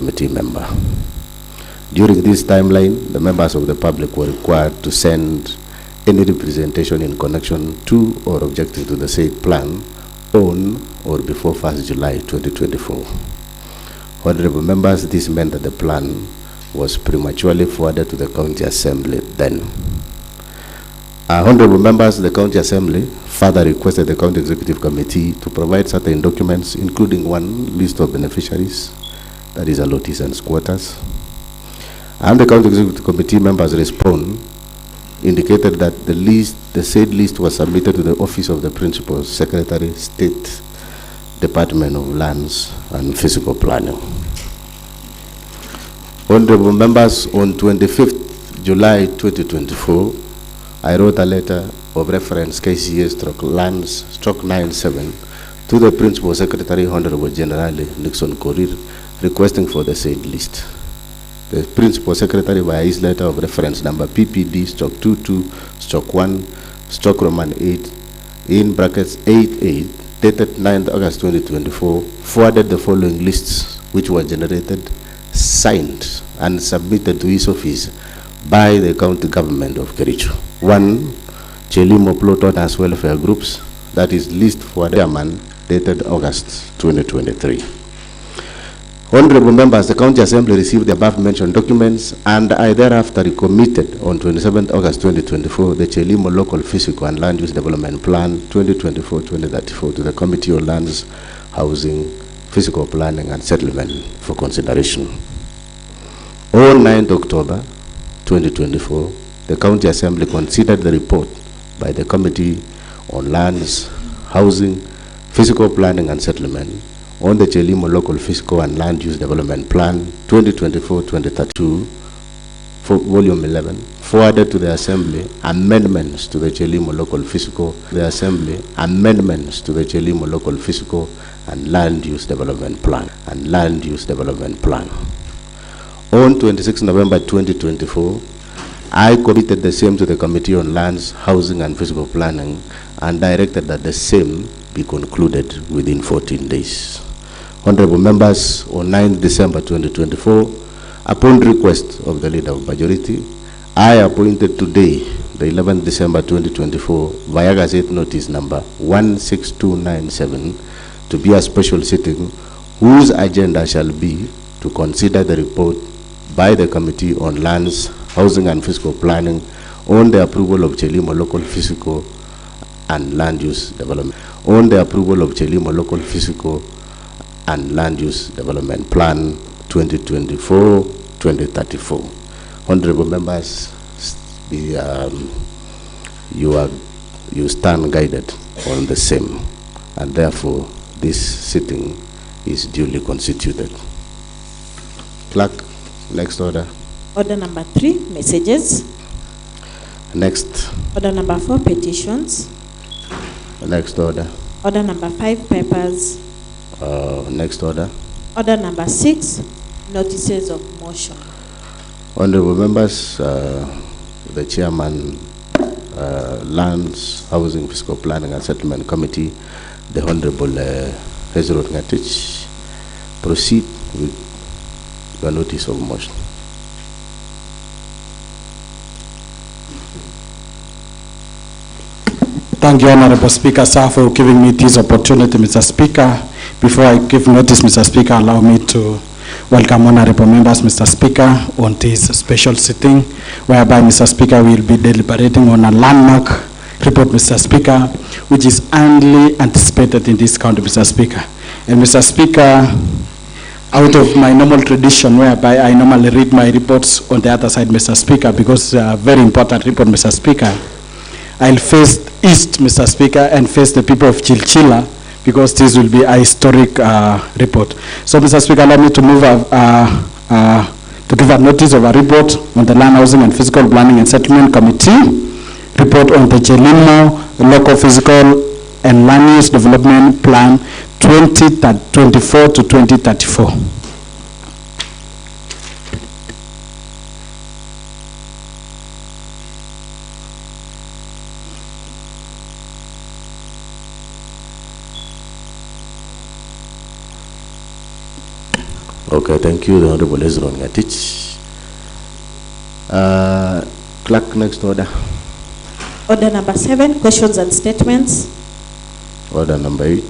committee member. During this timeline, the members of the public were required to send any representation in connection to or objecting to the said plan on or before 1st July 2024. Honorable members, this meant that the plan was prematurely forwarded to the County Assembly then. Honorable members, the County Assembly further requested the County Executive Committee to provide certain documents, including one list of beneficiaries, that is allottees and squatters. And the County Executive Committee members indicated that the said list was submitted to the Office of the Principal Secretary, State Department of Lands and Physical Planning. Honorable members, on 25th July 2024, I wrote a letter of reference KCA/Lands/97 to the Principal Secretary, Honorable General Nixon Korir, requesting for the said list. The Principal Secretary, via his letter of reference number PPD/22/1/8 in brackets 88, dated 9th August 2024, forwarded the following lists, which were generated, signed, and submitted to his office by the county government of Kericho. 1. Chelimo Plot Owners Welfare Groups, that is list for the chairman, dated August 2023. Honorable members, the County Assembly received the above mentioned documents, and I thereafter recommitted on 27th August 2024 the Chelimo Local Physical and Land Use Development Plan 2024-2034 to the Committee on Lands, Housing, Physical Planning and Settlement for consideration. On 9th October 2024, the County Assembly considered the report by the Committee on Lands, Housing, Physical Planning and Settlement on the Chelimo Local Physical and Land Use Development Plan 2024-2032 for Volume 11, forwarded to the Assembly amendments to the Chelimo Local Physical, amendments to the Chelimo Local Physical and Land Use Development Plan On 26 November 2024, I committed the same to the Committee on Lands, Housing and Physical Planning and directed that the same be concluded within 14 days. Honorable members, on 9 December 2024, upon request of the Leader of Majority, I appointed today, the 11th December 2024, via Gazette Notice number 16297, to be a special sitting whose agenda shall be to consider the report by the Committee on Lands, Housing and Physical Planning on the approval of Chelimo Local Physical and Land Use Development, and Land Use Development Plan 2024-2034. Honorable members, you stand guided on the same, and therefore this sitting is duly constituted. Clerk, next order. Order number 3, messages. Next. Order number 4, petitions. Next order. Order number 5, papers. Next order. Order number 6, notices of motion. Honorable members, the Chairman, Lands, Housing, Fiscal Planning and Settlement Committee, the Honorable Hezron Ngatich, proceed with the notice of motion. Thank you, Honorable Speaker, sir, for giving me this opportunity, Mr. Speaker. Before I give notice, Mr. Speaker, allow me to welcome honorable members, Mr. Speaker, on this special sitting, whereby, Mr. Speaker, we will be deliberating on a landmark report, Mr. Speaker, which is only anticipated in this county, Mr. Speaker. And, Mr. Speaker, out of my normal tradition, whereby I normally read my reports on the other side, Mr. Speaker, because it's a very important report, Mr. Speaker, I'll face east, Mr. Speaker, and face the people of Chilchila, because this will be a historic report. So, Mr. Speaker, allow me to move to give a notice of a report on the Land, Housing and Physical Planning and Settlement Committee, report on the Chelimo Local Physical and Land Use Development Plan 2024 to 2034. Okay, thank you, the Honorable Ezra Ngatich. Clerk, next order. Order number 7, questions and statements. Order number 8.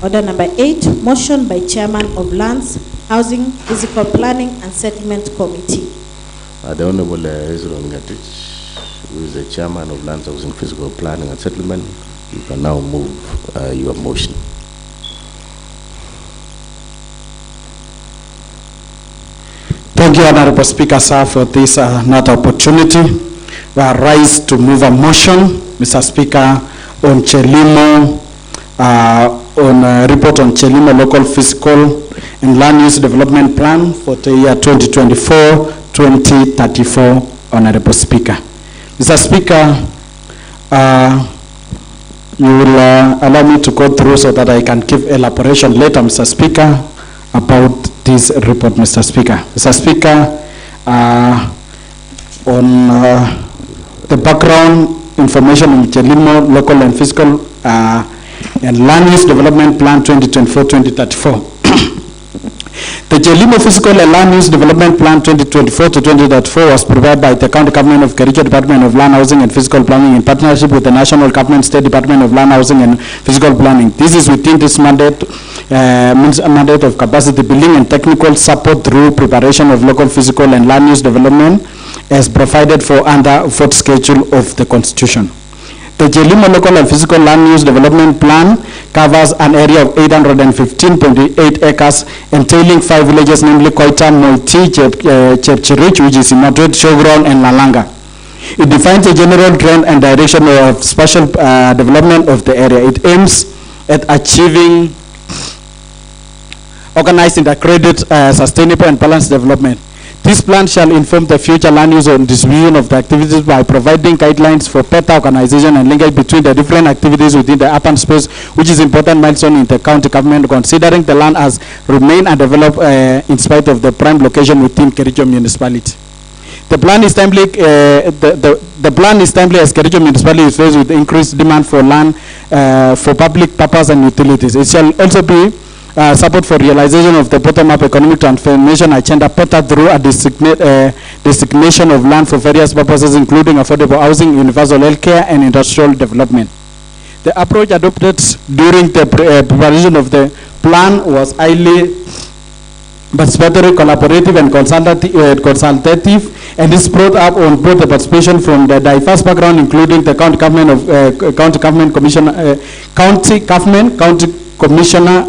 Order number 8, motion by Chairman of Lands, Housing, Physical Planning and Settlement Committee. The Honorable Ezra Ngatich, who is the Chairman of Lands, Housing, Physical Planning and Settlement, you can now move your motion. Thank you, Honorable Speaker, sir, for this another opportunity. We are raised to move a motion, Mr. Speaker, on Chelimo, on a report on Chelimo local fiscal and land use development plan for the year 2024-2034, Honorable Speaker. Mr. Speaker, you will allow me to go through so that I can give elaboration later, Mr. Speaker, about this report, Mr. Speaker. Mr. Speaker, on the background information on Chelimo local and fiscal and land use development plan 2024-2034. The Chelimo Fiscal and Land Use Development Plan 2024-2034 was prepared by the County Government of Kericho Department of Land Housing and Physical Planning in partnership with the National Government State Department of Land Housing and Physical Planning. This is within this mandate, means a mandate of capacity building and technical support through preparation of local physical and land use development as provided for under 4th schedule of the Constitution. The Chelimo Local and Physical Land Use Development Plan covers an area of 815.8 acres entailing 5 villages, namely Koita, Moiti, Chepchirich, which is Imatwet, Shogron, and Lalanga. It defines a general trend and direction of spatial development of the area. It aims at achieving organized, integrated, sustainable, and balanced development. This plan shall inform the future land use and distribution of the activities by providing guidelines for better organization and linkage between the different activities within the urban space, which is important milestone in the county government, considering the land has remained undeveloped in spite of the prime location within Kericho municipality. The plan is timely. The plan is timely as Kericho municipality is faced with increased demand for land for public purpose and utilities. It shall also be support for realization of the bottom-up economic transformation agenda better through a designation of land for various purposes, including affordable housing, universal health care, and industrial development. The approach adopted during the preparation of the plan was highly participatory, collaborative, and consultative, and this brought up on both the participation from the diverse background, including the county commissioner,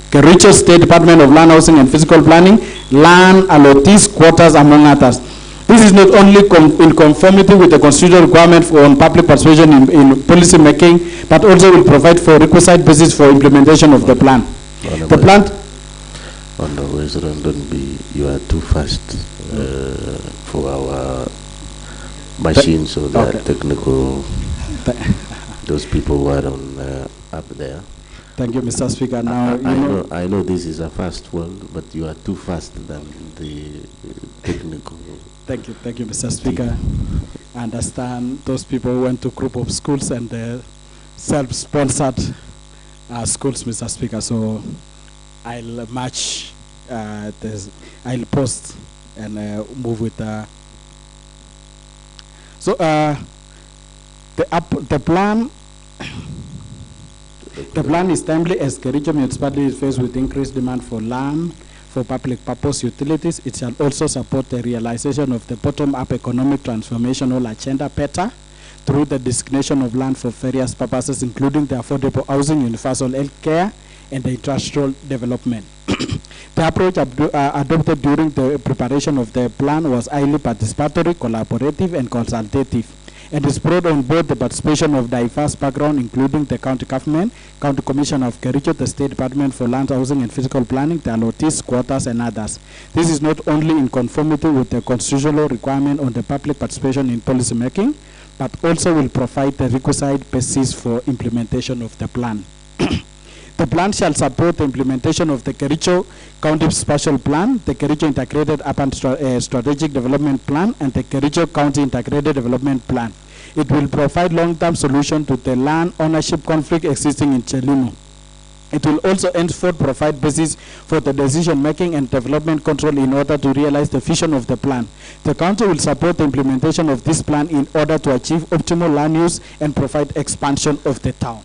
Kericho State Department of Land Housing and Physical Planning, land allottees, quotas, among others. This is not only in conformity with the constitutional requirement on public participation in policy making, but also will provide for requisite basis for implementation of the plan. The plan. Don't be. You are too fast for our machines, so the okay. Technical. Those people who are on up there. Thank you, Mr. Speaker. Now, I know this is a fast world, but you are too fast than the technical. Thank you, Mr. Speaker. I understand those people who went to group of schools and self-sponsored schools, Mr. Speaker. So I'll match I'll post and move with the plan. The plan is timely as Kericho municipality is faced with increased demand for land for public purpose utilities. It shall also support the realization of the bottom-up economic transformational agenda better through the designation of land for various purposes, including the affordable housing, universal health care, and the industrial development. The approach adopted during the preparation of the plan was highly participatory, collaborative, and consultative, and is brought on board the participation of diverse background, including the county government, county commissioner of Kericho, the State Department for Land Housing and Physical Planning, the allottees, quotas, and others. This is not only in conformity with the constitutional requirement on the public participation in policy making, but also will provide the requisite basis for implementation of the plan. The plan shall support the implementation of the Kericho County Spatial Plan, the Kericho Integrated Urban Strategic Development Plan, and the Kericho County Integrated Development Plan. It will provide long-term solution to the land ownership conflict existing in Chelimo. It will also henceforth provide basis for the decision-making and development control in order to realize the vision of the plan. The county will support the implementation of this plan in order to achieve optimal land use and provide expansion of the town.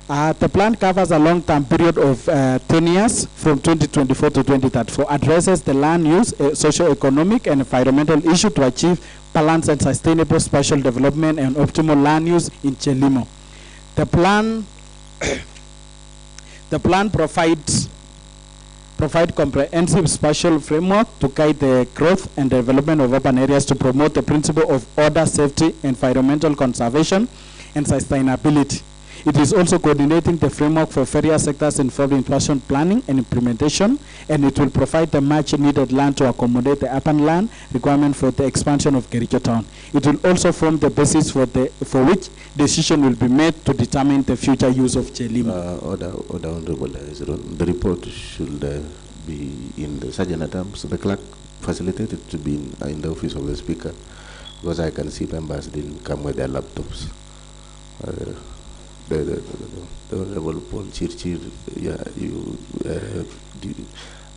The plan covers a long-term period of 10 years from 2024 to 2034, addresses the land use, socio-economic and environmental issue to achieve balanced and sustainable spatial development and optimal land use in Chelimo. The plan provides comprehensive spatial framework to guide the growth and development of urban areas to promote the principle of order, safety, environmental conservation, and sustainability. It is also coordinating the framework for various sectors involved in spatial planning and implementation, and it will provide the much needed land to accommodate the urban land requirement for the expansion of Kericho town. It will also form the basis for which decision will be made to determine the future use of Chelimo. Order, Honorable the report should be in the Sergeant at Arms. The clerk facilitated to be in the office of the Speaker, because I can see members didn't come with their laptops. The Honorable Paul Chirchir, yeah,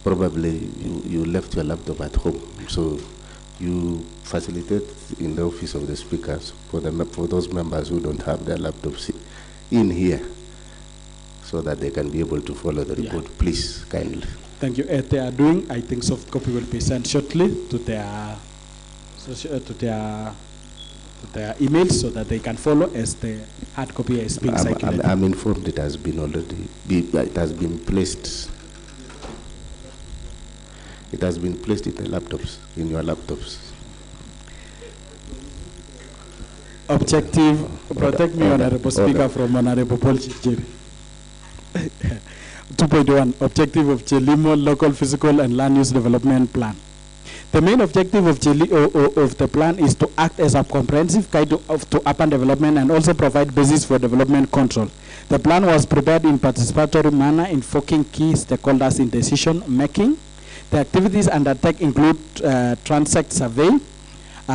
probably you left your laptop at home, so you facilitate in the office of the speakers for those members who don't have their laptops in here, so that they can be able to follow the report. Yeah. Please, kindly. Thank you. They are doing. I think soft copy will be sent shortly to their emails so that they can follow as the hard copy is being circulated. I'm informed it has been already. It has been placed. It has been placed in the laptops, in your laptops. Objective, protect me, Honorable Speaker, from Honorable Paul Chirchir. 2.1, objective of Chelimo Local Physical and Land Use Development Plan. The main objective of the plan is to act as a comprehensive guide to urban development and also provide basis for development control. The plan was prepared in participatory manner, invoking key stakeholders in decision making. The activities undertaken include transect survey,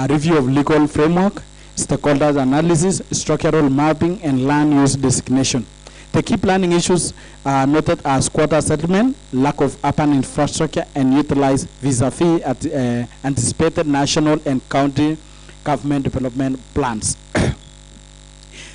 review of legal framework, stakeholders analysis, structural mapping, and land use designation. The key planning issues are noted as quarter settlement, lack of urban infrastructure, and utilized vis-a-vis anticipated national and county government development plans.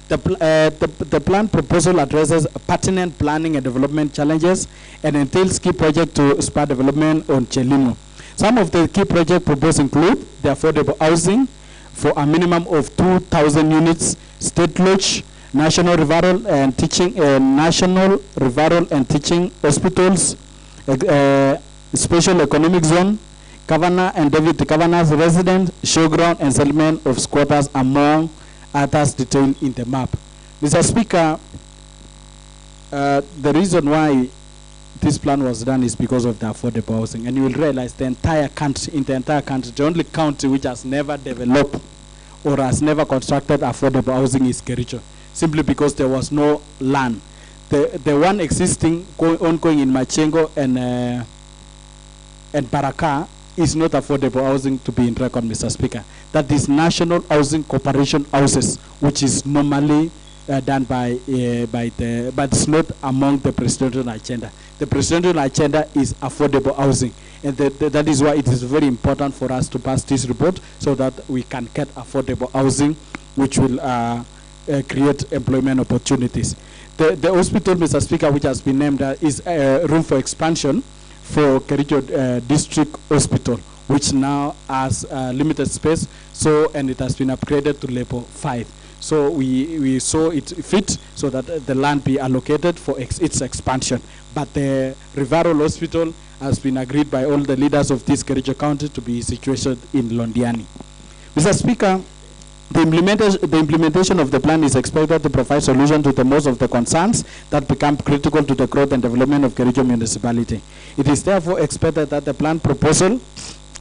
The plan proposal addresses pertinent planning and development challenges and entails key projects to spur development on Chelimo. Some of the key projects proposed include the affordable housing for a minimum of 2,000 units, state lodge, national referral and teaching hospitals, special economic zone, governor and deputy governor's residence, showground, and settlement of squatters, among others detailed in the map. Mr. Speaker, the reason why this plan was done is because of the affordable housing, and you will realize the entire country, the only county which has never developed or has never constructed affordable housing is Kericho, simply because there was no land. The one existing ongoing in Machengo and Baraka is not affordable housing to be in record, Mr. Speaker. That is National Housing Corporation houses, which is normally done but it's not among the presidential agenda. The presidential agenda is affordable housing, and that is why it is very important for us to pass this report so that we can get affordable housing, which will create employment opportunities. The hospital, Mr. Speaker, which has been named is room for expansion for Kericho District Hospital, which now has limited space, and it has been upgraded to level 5. So we saw it fit so that the land be allocated for its expansion. But the referral hospital has been agreed by all the leaders of this Kericho County to be situated in Londiani. Mr. Speaker, the implementation of the plan is expected to provide solution to the most of the concerns that become critical to the growth and development of Kericho municipality. It is therefore expected that the plan proposal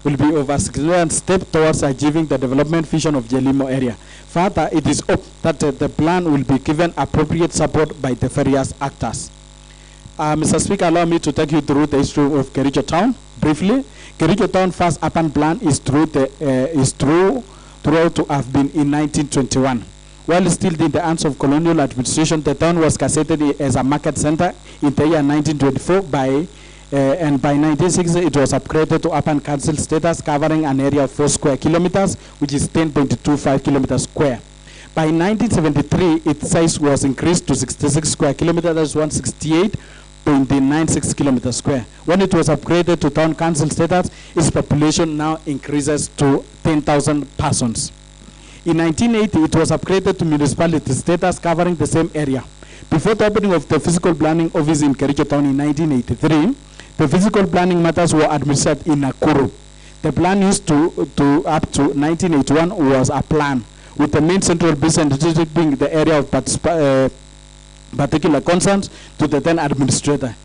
will be a significant step towards achieving the development vision of Chelimo area. Further, it is hoped that the plan will be given appropriate support by the various actors. Mr. Speaker, allow me to take you through the history of Kericho Town briefly. Kericho Town first urban plan is throughout to have been in 1921, While still in the hands of colonial administration, the town was gazetted as a market center in the year 1924 and by 1960 it was upgraded to urban council status, covering an area of 4 square kilometers, which is 10.25 kilometers square. By 1973, its size was increased to 66 square kilometers, that's 168.96 kilometers square. When it was upgraded to town council status, its population now increases to 10,000 persons. In 1980, it was upgraded to municipality status, covering the same area. Before the opening of the physical planning office in Kericho town in 1983, the physical planning matters were administered in Nakuru. The plan used to up to 1981 was a plan, with the main central business district being the area of particular concerns to the then administrator.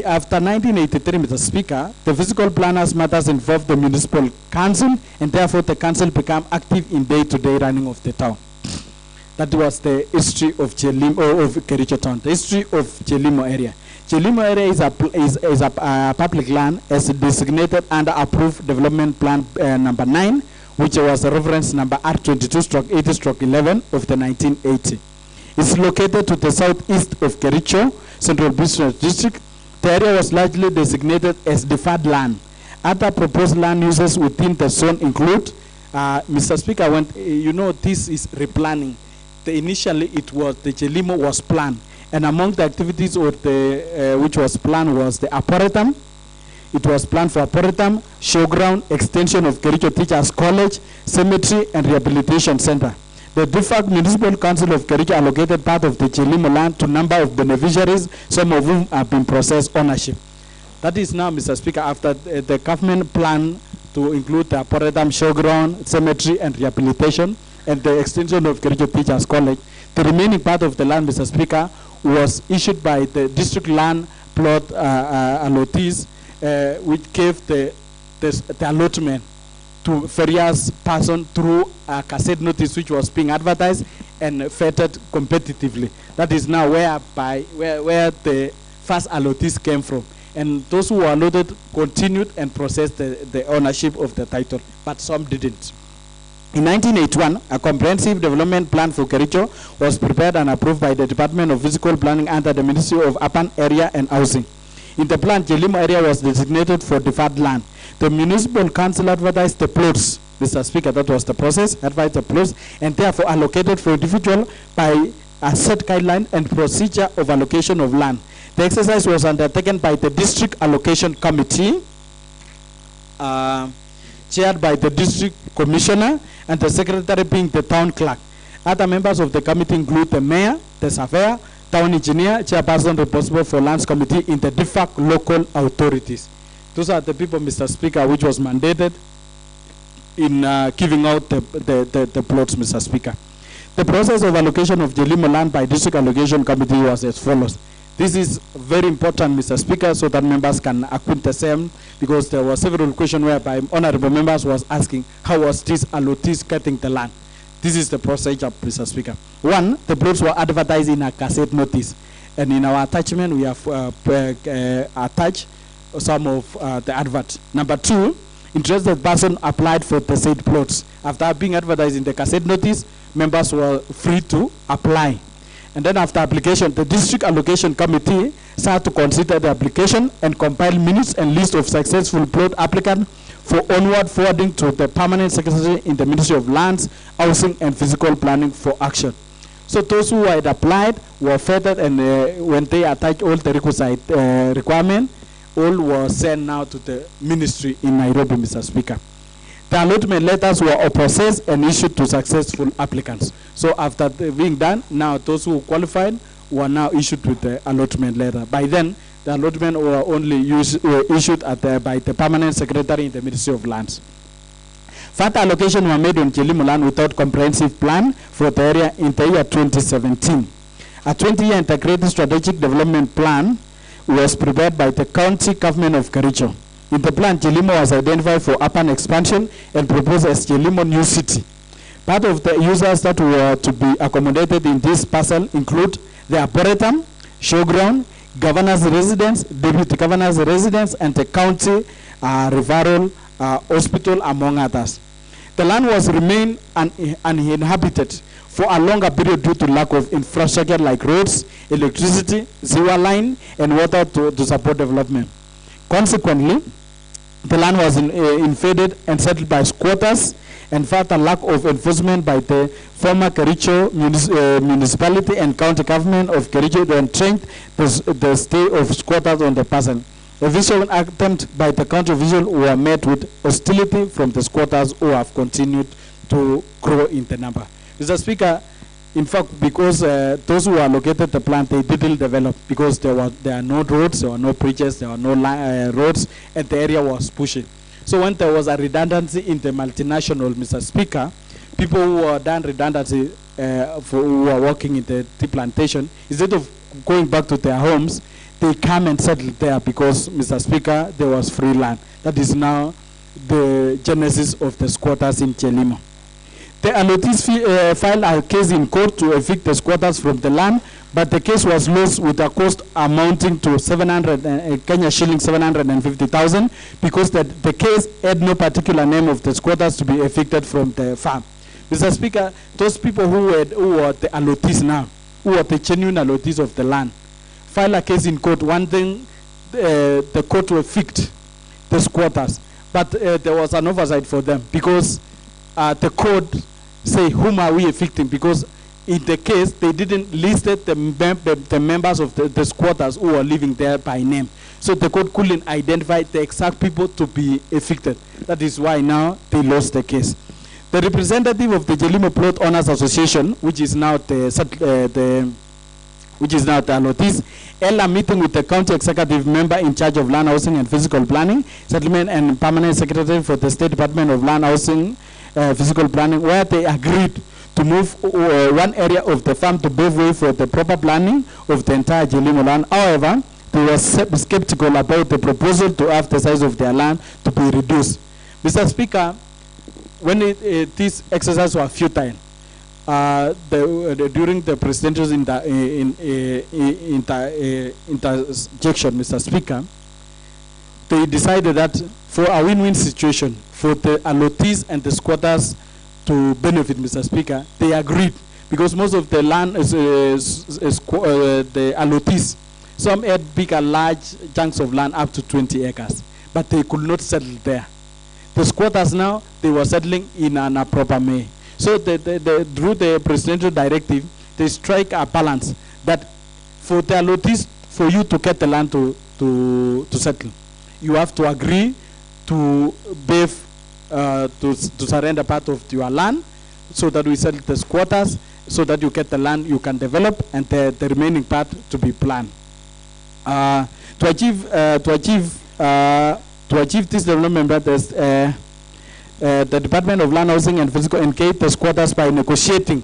After 1983, Mr. Speaker, the physical planners matters involved the municipal council, and therefore the council became active in day-to-day running of the town. That was the history of Kericho town, the history of Chelimo area. Chelimo area is a public land as designated under approved development plan number 9, which was a reference number R22/80/11 of the 1980. It's located to the southeast of Kericho Central Business District. The area was largely designated as deferred land. Other proposed land uses within the zone include, Mr. Speaker, when this is replanning. Initially, it was the Chelimo was planned, and among the activities of the which was planned was the arboretum. It was planned for arboretum, showground, extension of Kericho Teachers College, cemetery, and rehabilitation center. The de facto municipal council of Kericho allocated part of the Chelimo land to number of beneficiaries, some of whom have been processed ownership. That is now, Mr. Speaker, after the government plan to include the arboretum, showground, cemetery, and rehabilitation, and the extension of Kericho Teachers College. The remaining part of the land, Mr. Speaker, was issued by the district land plot allottees, which gave the allotment to various persons through a cassette notice which was being advertised and vetted competitively. That is now where the first allottees came from. And those who were allotted continued and processed the ownership of the title, but some didn't. In 1981, a comprehensive development plan for Kericho was prepared and approved by the Department of Physical Planning under the Ministry of Urban Area and Housing. In the plan, Chelimo area was designated for deferred land. The municipal council advertised the plots, Mr. Speaker, that was the process, advertised the plots, and therefore allocated for individual by a set guideline and procedure of allocation of land. The exercise was undertaken by the District Allocation Committee, chaired by the District Commissioner, and the secretary being the town clerk. Other members of the committee include the mayor, the surveyor, town engineer, chairperson responsible for lands committee in the de facto local authorities. Those are the people, Mr. Speaker, which was mandated in giving out the plots, Mr. Speaker. The process of allocation of Chelimo land by District Allocation Committee was as follows. This is very important, Mr. Speaker, so that members can acquaint the same, because there were several questions whereby honorable members was asking how was this allottees getting the land. This is the procedure, Mr. Speaker. One, the plots were advertised in a cassette notice, and in our attachment we have attached some of the advert. Number two, interested person applied for the said plots. After being advertised in the cassette notice, members were free to apply. And then after application, the District Allocation Committee started to consider the application and compile minutes and list of successful plot applicants for onward forwarding to the Permanent Secretary in the Ministry of Lands, Housing and Physical Planning for action. So those who had applied were vetted, and when they attached all the requisite requirements, all were sent now to the ministry in Nairobi, Mr. Speaker. The allotment letters were processed and issued to successful applicants. So after being done, now those who qualified were now issued with the allotment letter. By then, the allotment were only issued by the Permanent Secretary in the Ministry of Lands. Further allocation were made on Chelimo land without comprehensive plan for the area in the year 2017. A 20-year integrated strategic development plan was prepared by the county government of Kericho. In the plan, Chelimo was identified for urban expansion and proposed as Chelimo New City. Part of the users that were to be accommodated in this parcel include the arboretum, showground, governor's residence, deputy governor's residence, and the county referral hospital, among others. The The land was remain uninhabited for a longer period due to lack of infrastructure like roads, electricity, sewer line, and water to support development. Consequently, the land was invaded and settled by squatters, and further lack of enforcement by the former Kericho municipality and county government of Kericho to entrench the stay of squatters on the parcel. A visual attempt by the county official were met with hostility from the squatters who have continued to grow in the number. Mr. Speaker, in fact, because those who allocated the plant, they didn't develop because there are no roads, there were no bridges, there were no roads, and the area was pushing. So when there was a redundancy in the multinational, Mr. Speaker, people who were done redundancy who were working in the tea plantation, instead of going back to their homes, they come and settle there because, Mr. Speaker, there was free land. That is now the genesis of the squatters in Chelimo. The allottees filed a case in court to evict the squatters from the land, but the case was lost with a cost amounting to Kenya shilling 750,000 because the case had no particular name of the squatters to be evicted from the farm. Mr. Speaker, those people who were the allottees now, who are the genuine allottees of the land, file a case in court wanting the court to evict the squatters, but there was an oversight for them because the court say whom are we evicting, because in the case they didn't list the members of the squatters who were living there by name, so the court couldn't identify the exact people to be evicted. That is why now they lost the case. The representative of the Jelimo Plot Owners Association, which is now the allottees, held a meeting with the county executive member in charge of land housing and physical planning, settlement, and permanent secretary for the State Department of Land Housing, Physical Planning, where they agreed to move one area of the farm to pave way for the proper planning of the entire Jelimo land. However, they were skeptical about the proposal to have the size of their land to be reduced. Mr. Speaker, when this exercise was futile, during the presidential interjection, Mr. Speaker, they decided that for a win-win situation for the allottees and the squatters to benefit, Mr. Speaker, they agreed because most of the land is the allottees. Some had big and large chunks of land up to 20 acres, but they could not settle there. The squatters now, they were settling in an proper way. So through the presidential directive, they strike a balance that for the allottees, for you to get the land to settle, you have to agree to surrender part of your land so that we settle the squatters, so that you get the land you can develop, and the remaining part to be planned. To achieve this development, the Department of Land Housing and Physical engaged the squatters by negotiating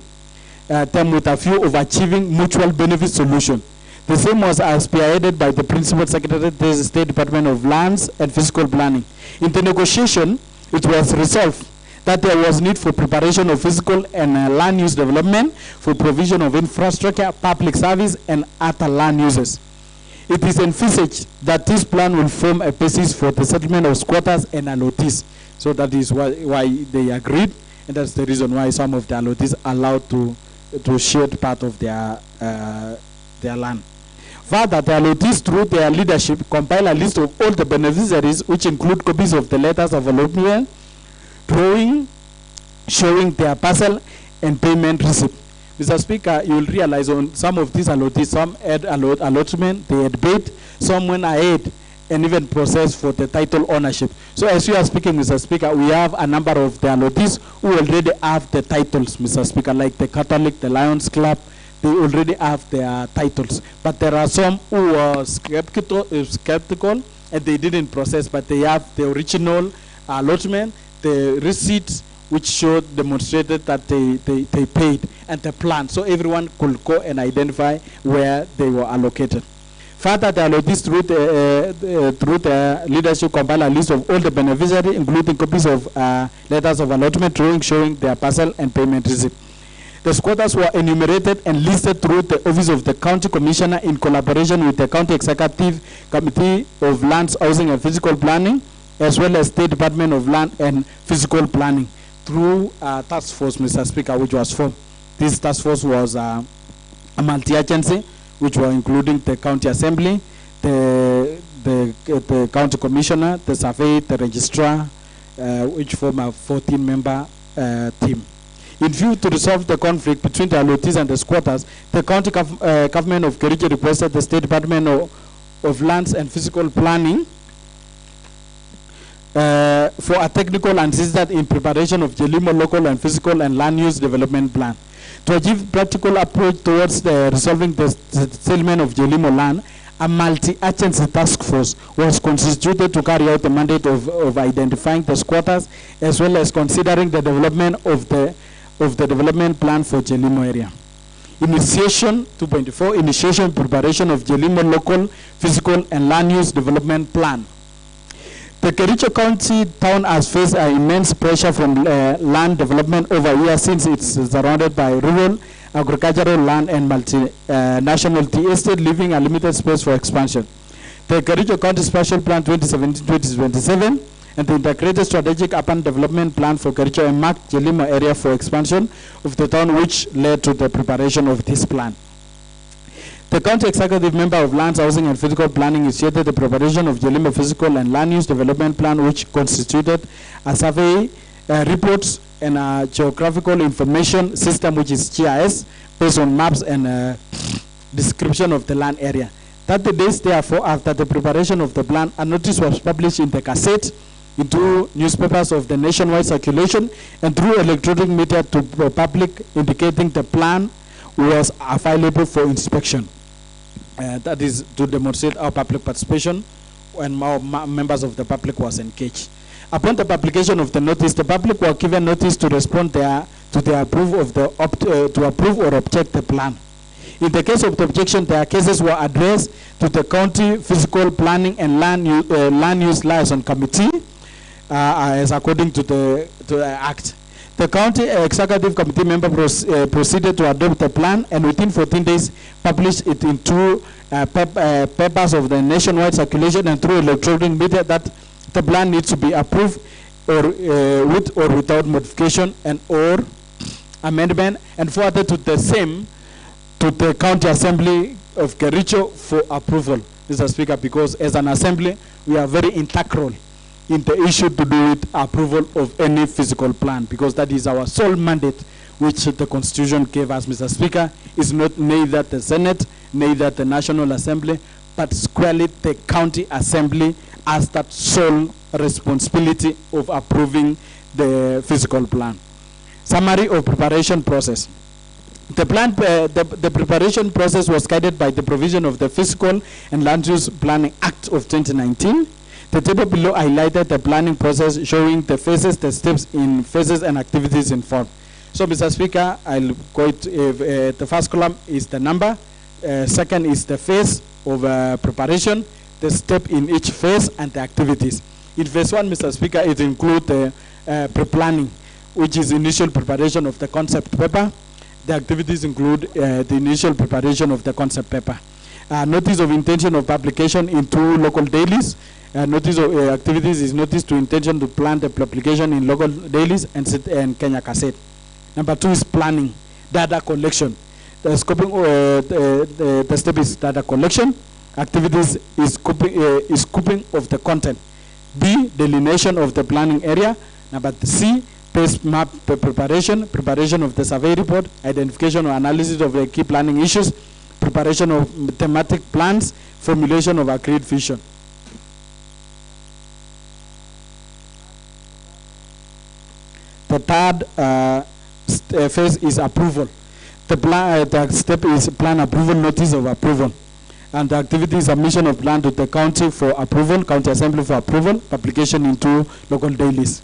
them with a view of achieving mutual benefit solution. The same was spearheaded by the Principal Secretary of the State Department of Lands and Physical Planning. In the negotiation, it was resolved that there was need for preparation of physical and land use development for provision of infrastructure, public service, and other land uses. It is envisaged that this plan will form a basis for the settlement of squatters and allottees. So that is why they agreed, and that's the reason why some of the allottees are allowed to share part of their land. Further, the allottees, through their leadership, compile a list of all the beneficiaries, which include copies of the letters of allotment, drawing, showing their parcel, and payment receipt. Mr. Speaker, you will realize on some of these allottees, some had allotment, they had paid, some went ahead and even processed for the title ownership. So as you are speaking, Mr. Speaker, we have a number of the allottees who already have the titles, Mr. Speaker, like the Catholic, the Lions Club, they already have their titles. But there are some who are skeptical and they didn't process, but they have the original allotment, the receipts, which demonstrated that they paid, and the plan, so everyone could go and identify where they were allocated. Further, the allottees through the leadership compile a list of all the beneficiaries, including copies of letters of allotment, drawing, showing their parcel, and payment receipt. The squatters were enumerated and listed through the Office of the County Commissioner in collaboration with the County Executive Committee of Lands, Housing and Physical Planning, as well as State Department of Land and Physical Planning, through a task force, Mr. Speaker, which was formed. This task force was a multi-agency, which were including the county assembly, the county commissioner, the survey, the registrar, which form a 14-member team. In view to resolve the conflict between the allottees and the squatters, the county government of Kericho requested the State Department of Lands and Physical Planning for a technical assistance in preparation of Jelimo local and physical and land use development plan. To achieve practical approach towards resolving the settlement of Jelimo land, a multi-agency task force was constituted to carry out the mandate of identifying the squatters, as well as considering the development of the development plan for Jelimo area. Initiation 2.4, initiation preparation of Jelimo local, physical and land use development plan. The Kericho County town has faced immense pressure from land development over years, since it's surrounded by rural, agricultural land and multinational tea estate, leaving a limited space for expansion. The Kericho County Special Plan 2017-2027 and the Integrated Strategic Urban Development Plan for Kericho marked Jelimo area for expansion of the town, which led to the preparation of this plan. The County Executive Member of Lands, Housing and Physical Planning initiated the preparation of Jelimo Physical and Land Use Development Plan, which constituted a survey, reports and a geographical information system, which is GIS, based on maps and description of the land area. 30 days therefore after the preparation of the plan, a notice was published in the Gazette, in 2 newspapers of the nationwide circulation, and through electronic media to the public, indicating the plan was available for inspection. That is to demonstrate our public participation when more members of the public was engaged. Upon the publication of the notice, the public were given notice to respond to the approve or object the plan. In the case of the objection, their cases were addressed to the County Physical Planning and Land Use Liaison Committee, as according to the Act. The County Executive Committee member proceeded to adopt the plan, and within 14 days published it in 2 papers of the nationwide circulation and through electronic media that the plan needs to be approved or with or without modification and or amendment, and forwarded to the same to the County Assembly of Kericho for approval, Mr. Speaker, because as an assembly we are very integral in the issue to do with approval of any physical plan, because that is our sole mandate which the Constitution gave us, Mr. Speaker. Is not neither the Senate, neither the National Assembly, but squarely the County Assembly as that sole responsibility of approving the physical plan. Summary of preparation process. The plan, the preparation process was guided by the provision of the Physical and Land Use Planning Act of 2019. The table below highlighted the planning process, showing the phases, the steps in phases and activities involved. So, Mr. Speaker, I'll go to the first column is the number, second is the phase of preparation, the step in each phase and the activities. In phase 1, Mr. Speaker, it includes the pre-planning, which is initial preparation of the concept paper. The activities include the initial preparation of the concept paper. Notice of intention of publication in 2 local dailies. Notice of activities is notice to intention to plan the publication in local dailies and Kenya Gazette. Number 2 is planning, data collection. The scoping, the step is data collection. Activities is scooping of the content. B, delineation of the planning area. Number C, phase map preparation of the survey report, identification or analysis of the key planning issues, preparation of thematic plans, formulation of agreed vision. The third phase is approval. The step is plan approval, notice of approval. And the activity is submission of plan to the county for approval, county assembly for approval, publication into local dailies.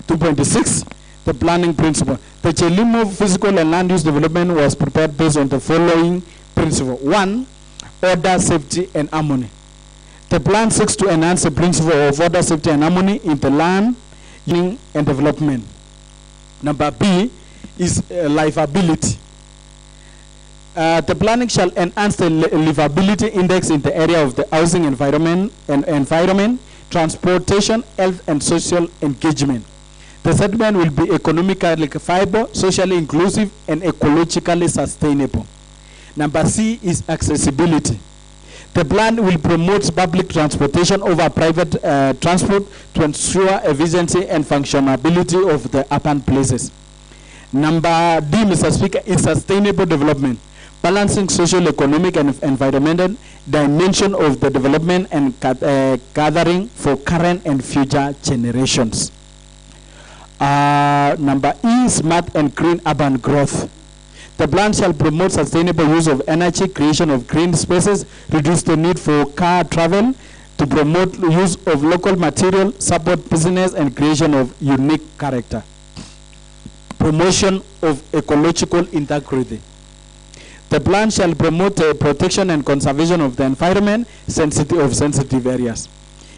2.6, the planning principle. The Jelimo physical and land use development was prepared based on the following principle. 1, order, safety and harmony. The plan seeks to enhance the principle of order, safety and harmony in the land use and development. Number B is livability. The planning shall enhance the livability index in the area of the housing environment, transportation, health and social engagement. The settlement will be economically viable, socially inclusive, and ecologically sustainable. Number C is accessibility. The plan will promote public transportation over private transport to ensure efficiency and functionality of the urban places. Number D, Mr. Speaker, is sustainable development, balancing social, economic, and environmental dimension of the development and gathering for current and future generations. Number E, smart and green urban growth. The plan shall promote sustainable use of energy, creation of green spaces, reduce the need for car travel, to promote use of local material, support business, and creation of unique character. Promotion of ecological integrity. The plan shall promote protection and conservation of the environment, sensitive areas.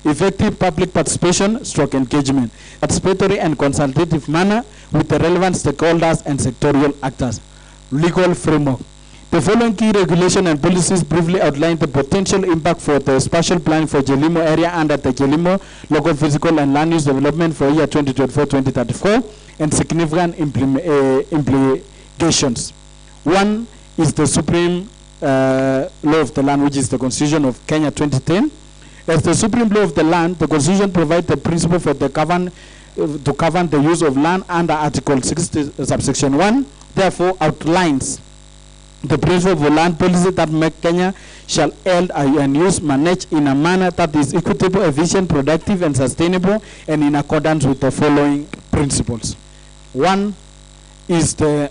Effective public participation, stroke engagement, participatory and consultative manner with the relevant stakeholders and sectorial actors. Legal framework. The following key regulation and policies briefly outline the potential impact for the spatial plan for Jelimo area under the Jelimo local physical and land use development for year 2024-2034 and significant implications. One is the Supreme Law of the Land, which is the Constitution of Kenya 2010. As the Supreme Law of the Land, the Constitution provides the principle for the govern the use of land under Article 60, subsection 1. Therefore, outlines the principle of land policy that make Kenya shall held and use, manage in a manner that is equitable, efficient, productive, and sustainable, and in accordance with the following principles. One is the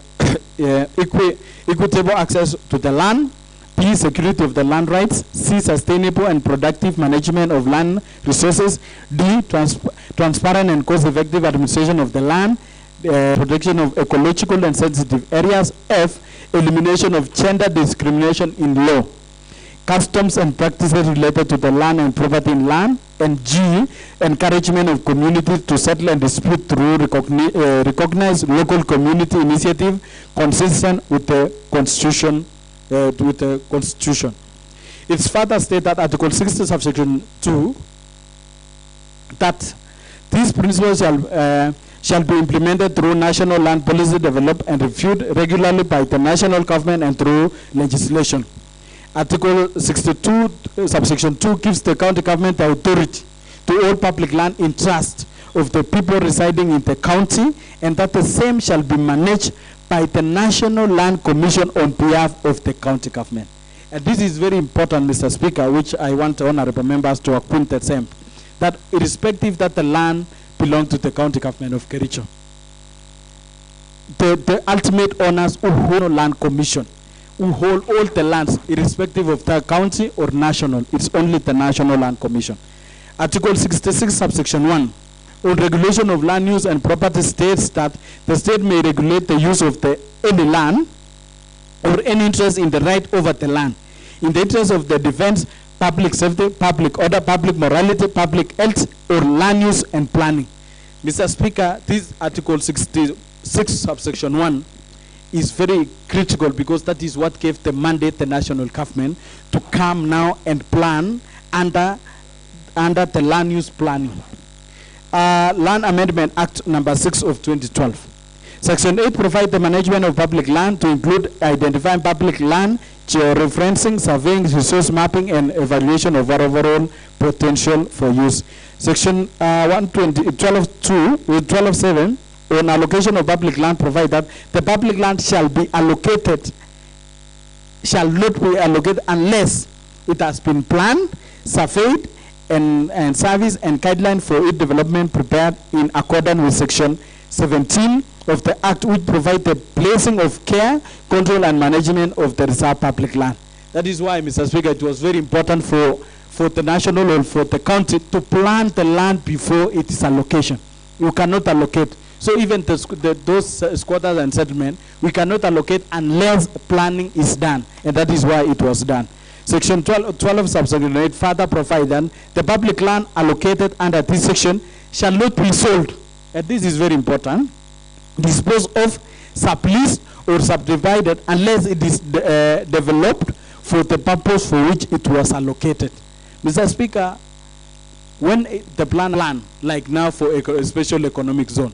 equitable access to the land. B, security of the land rights. C, sustainable and productive management of land resources. D, transparent and cost-effective administration of the land. Protection of ecological and sensitive areas. F, elimination of gender discrimination in law. Customs and practices related to the land and property in land. And G, encouragement of communities to settle and dispute through recognized local community initiative consistent with the Constitution. It's further stated that Article 60, subsection 2, that these principles shall be implemented through national land policy developed and reviewed regularly by the national government and through legislation. Article 62, subsection 2 gives the county government the authority to all public land in trust of the people residing in the county, and that the same shall be managed by the National Land Commission on behalf of the county government. And this is very important, Mr. Speaker, which I want the honorable members to acquaint the same, that irrespective that the land belongs to the county government of Kericho, the ultimate owners who hold land commission, who hold all the lands, irrespective of the county or national, it's only the National Land Commission. Article 66, subsection 1, on regulation of land use and property states that the state may regulate the use of any land or any interest in the right over the land in the interest of the defense, public safety, public order, public morality, public health, or land use and planning. Mr. Speaker, this Article 66, subsection 1 is very critical because that is what gave the mandate the national government to come now and plan under the land use planning. Land Amendment Act number 6 of 2012. Section 8 provides the management of public land to include identifying public land, georeferencing, surveying, resource mapping, and evaluation of overall potential for use. Section 12.7 on allocation of public land provide that the public land shall not be allocated unless it has been planned, surveyed, and service and guideline for its development prepared in accordance with Section 17 of the Act, which provide the placing of care, control, and management of the reserved public land. That is why, Mr. Speaker, it was very important for the national or for the county to plan the land before it is allocation. You cannot allocate. So even those squatters and settlement, we cannot allocate unless planning is done, and that is why it was done. Section 12 subsection 8 further provides that the public land allocated under this section shall not be sold, and this is very important, disposed of, subleased, or subdivided unless it is developed for the purpose for which it was allocated. Mr. Speaker, when the plan, like now for a special economic zone,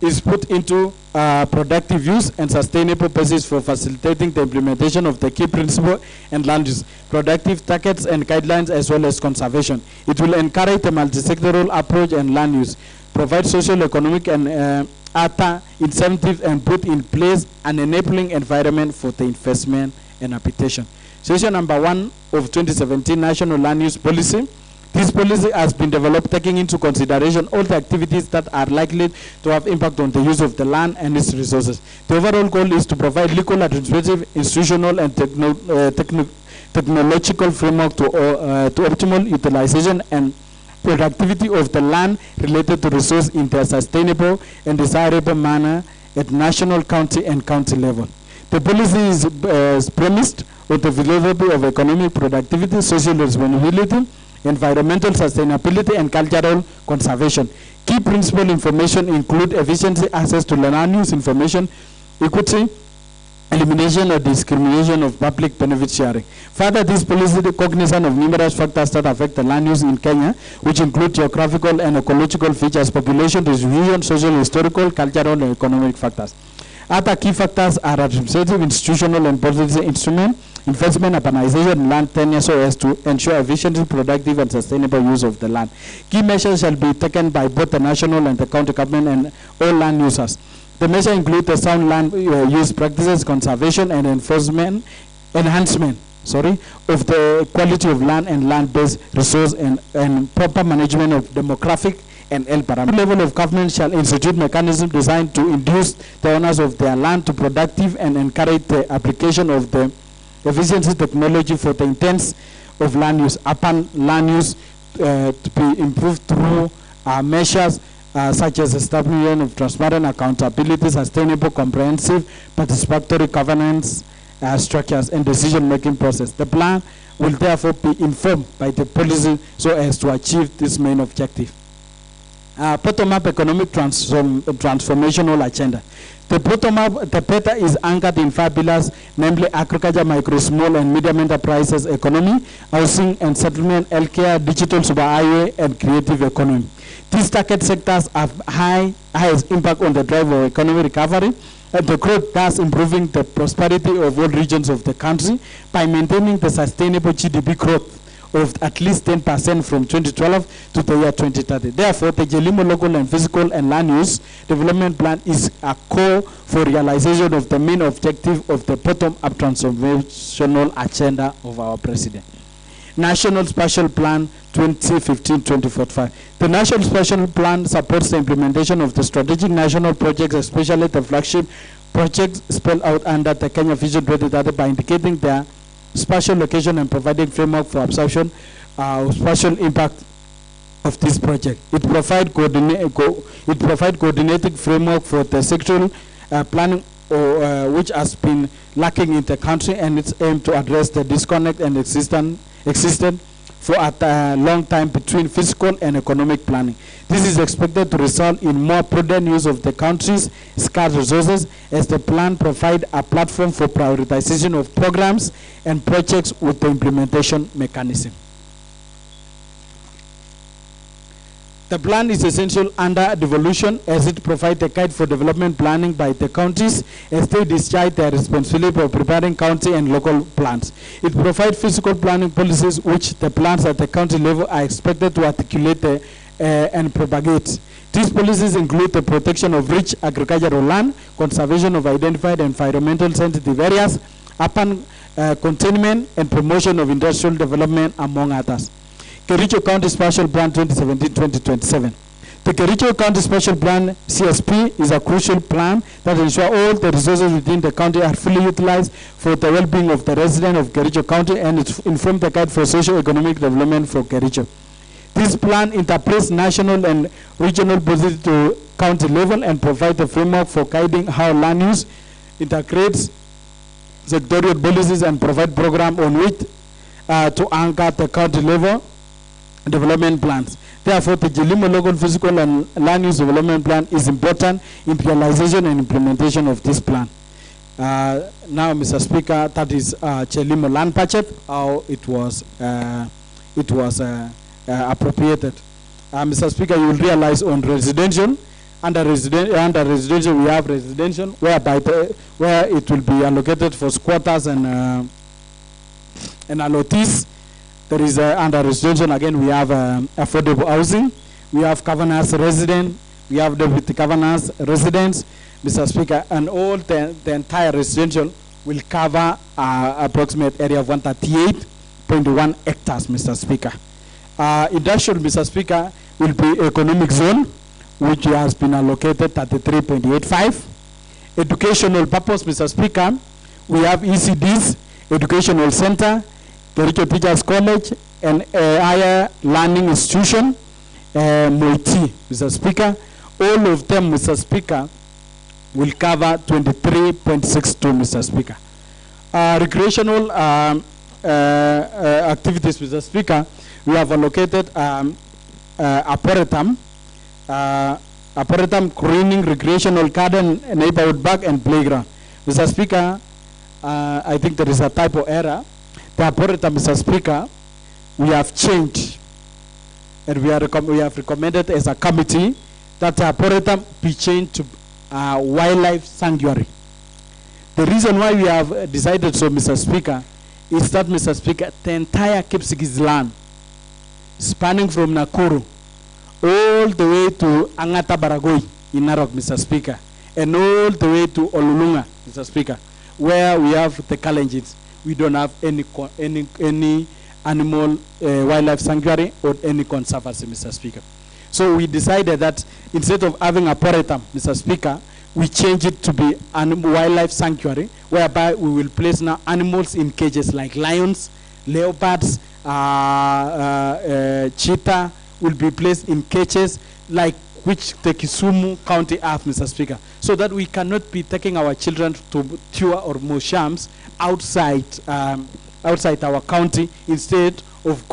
is put into productive use and sustainable basis for facilitating the implementation of the key principle and land use, productive targets and guidelines, as well as conservation. It will encourage a multi-sectoral approach and land use, provide social, economic, and other incentives, and put in place an enabling environment for the investment and habitation. Session number 1 of 2017 National Land Use Policy. This policy has been developed taking into consideration all the activities that are likely to have impact on the use of the land and its resources. The overall goal is to provide legal, administrative, institutional, and technological framework to optimal utilization and productivity of the land related to resource in a sustainable and desirable manner at national, county, and county level. The policy is premised on the philosophy of economic productivity, social responsibility, environmental sustainability, and cultural conservation. Key principal information include efficiency, access to land use information, equity, elimination or discrimination of public benefit sharing. Further, this policy is cognizant of numerous factors that affect the land use in Kenya, which include geographical and ecological features, population distribution, social, historical, cultural, and economic factors. Other key factors are administrative, institutional, and policy instrument, investment, urbanization, and land tenure, so as to ensure efficient, productive, and sustainable use of the land. Key measures shall be taken by both the national and the county government and all land users. The measure include the sound land use practices, conservation, and enhancement of the quality of land and land-based resource, and proper management of demographic and health parameters. Level of government shall institute mechanisms designed to induce the owners of their land to productive and encourage the application of the efficiency technology for the intents of land use. Upon land use to be improved through measures such as establishment of transparent accountability, sustainable, comprehensive, participatory governance structures, and decision-making process. The plan will therefore be informed by the policy so as to achieve this main objective. Bottom-up economic transformational agenda. The bottom-up, the PETA is anchored in 5 pillars, namely agriculture, micro, small, and medium enterprises economy, housing and settlement, healthcare, digital superhighway, and creative economy. These target sectors have highest impact on the drive of economic recovery, and the growth, thus improving the prosperity of all regions of the country by maintaining the sustainable GDP growth of at least 10% from 2012 to the year 2030. Therefore, the Jelimo local and physical and land use development plan is a core for realization of the main objective of the bottom-up transformational agenda of our president. National Special Plan 2015-2045. The National Special Plan supports the implementation of the strategic national projects, especially the flagship projects spelled out under the Kenya Vision 2030 by indicating their spatial location and providing framework for absorption of spatial impact of this project. It provides coordinated framework for the sectoral planning which has been lacking in the country, and its aim to address the disconnect and existent for a long time between fiscal and economic planning. This is expected to result in more prudent use of the country's scarce resources, as the plan provides a platform for prioritization of programs and projects with the implementation mechanism. The plan is essential under devolution, as it provides a guide for development planning by the counties as they discharge their responsibility for preparing county and local plans. It provides physical planning policies which the plans at the county level are expected to articulate and propagate. These policies include the protection of rich agricultural land, conservation of identified environmental sensitive areas, urban containment, and promotion of industrial development, among others. Kericho County Special Plan 2017-2027. The Kericho County Special Plan, CSP, is a crucial plan that ensures all the resources within the county are fully utilized for the well-being of the residents of Kericho County, and it informs the guide for socio-economic development for Kericho. This plan interprets national and regional policy to county level and provides a framework for guiding how land use integrates sectorial policies and provide program on which to anchor the county level development plans. Therefore, the Jelimo local physical and land use development plan is important in realization and implementation of this plan. Now, Mr. Speaker, that is Jelimo land budget, how it was appropriated. Mr. Speaker, you will realize on residential, Under residential, we have residential, where it will be allocated for squatters and allottees. There is under residential, again, we have affordable housing. We have governors resident. We have deputy governors residents, Mr. Speaker, and all the entire residential will cover approximate area of 138.1 hectares, Mr. Speaker. Industrial, Mr. Speaker, will be economic zone, which has been allocated 33.85. Educational purpose, Mr. Speaker, we have ECDs, Educational Center, Kericho Teachers College, and higher learning institution, Moiti, Mr. Speaker. All of them, Mr. Speaker, will cover 23.62, Mr. Speaker. Recreational activities, Mr. Speaker, we have allocated Arboretum, greening, recreational garden, neighborhood park, and playground. Mr. Speaker, I think there is a typo error. The Arboretum, Mr. Speaker, we have changed, and we have recommended as a committee that the Arboretum be changed to wildlife sanctuary. The reason why we have decided so, Mr. Speaker, is that, Mr. Speaker, the entire Kipsigis land, spanning from Nakuru all the way to Angata Baragoi in Narok, Mr. Speaker, and all the way to Olulunga, Mr. Speaker, where we have the Kalenjins, we don't have any animal wildlife sanctuary or any conservancy, Mr. Speaker. So we decided that instead of having a Arboretum, Mr. Speaker, we change it to be wildlife sanctuary, whereby we will place now animals in cages like lions, leopards, cheetah will be placed in cages like which the Kisumu County have, Mr. Speaker, so that we cannot be taking our children to tour or museums outside our county instead of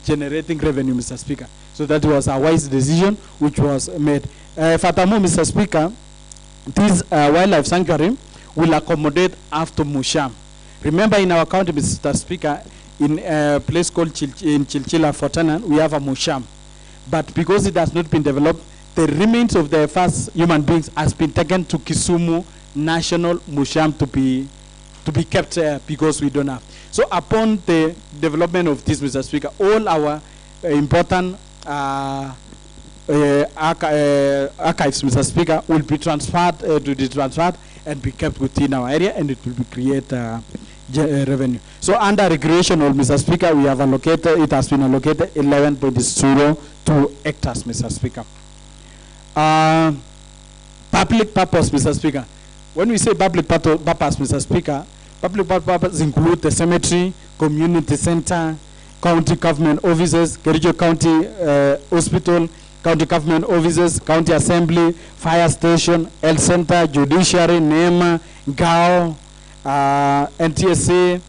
generating revenue, Mr. Speaker. So that was a wise decision which was made. Furthermore, Mr. Speaker, this wildlife sanctuary will accommodate after museum. Remember, in our county, Mr. Speaker, in a place called Chilchila, Fortanan, we have a museum. But because it has not been developed, the remains of the first human beings has been taken to Kisumu National Museum to be kept because we don't have. So upon the development of this, Mr. Speaker, all our important archives, Mr. Speaker, will be transferred and be kept within our area, and it will be create revenue. So under recreational, Mr. Speaker, we have allocated, it has been allocated 11.02 hectares, Mr. Speaker. Public purpose, Mr. Speaker. When we say public purpose, Mr. Speaker, public purpose include the cemetery, community center, county government offices, Kericho County Hospital, county government offices, county assembly, fire station, health center, judiciary, NEMA, GAO, NTSA,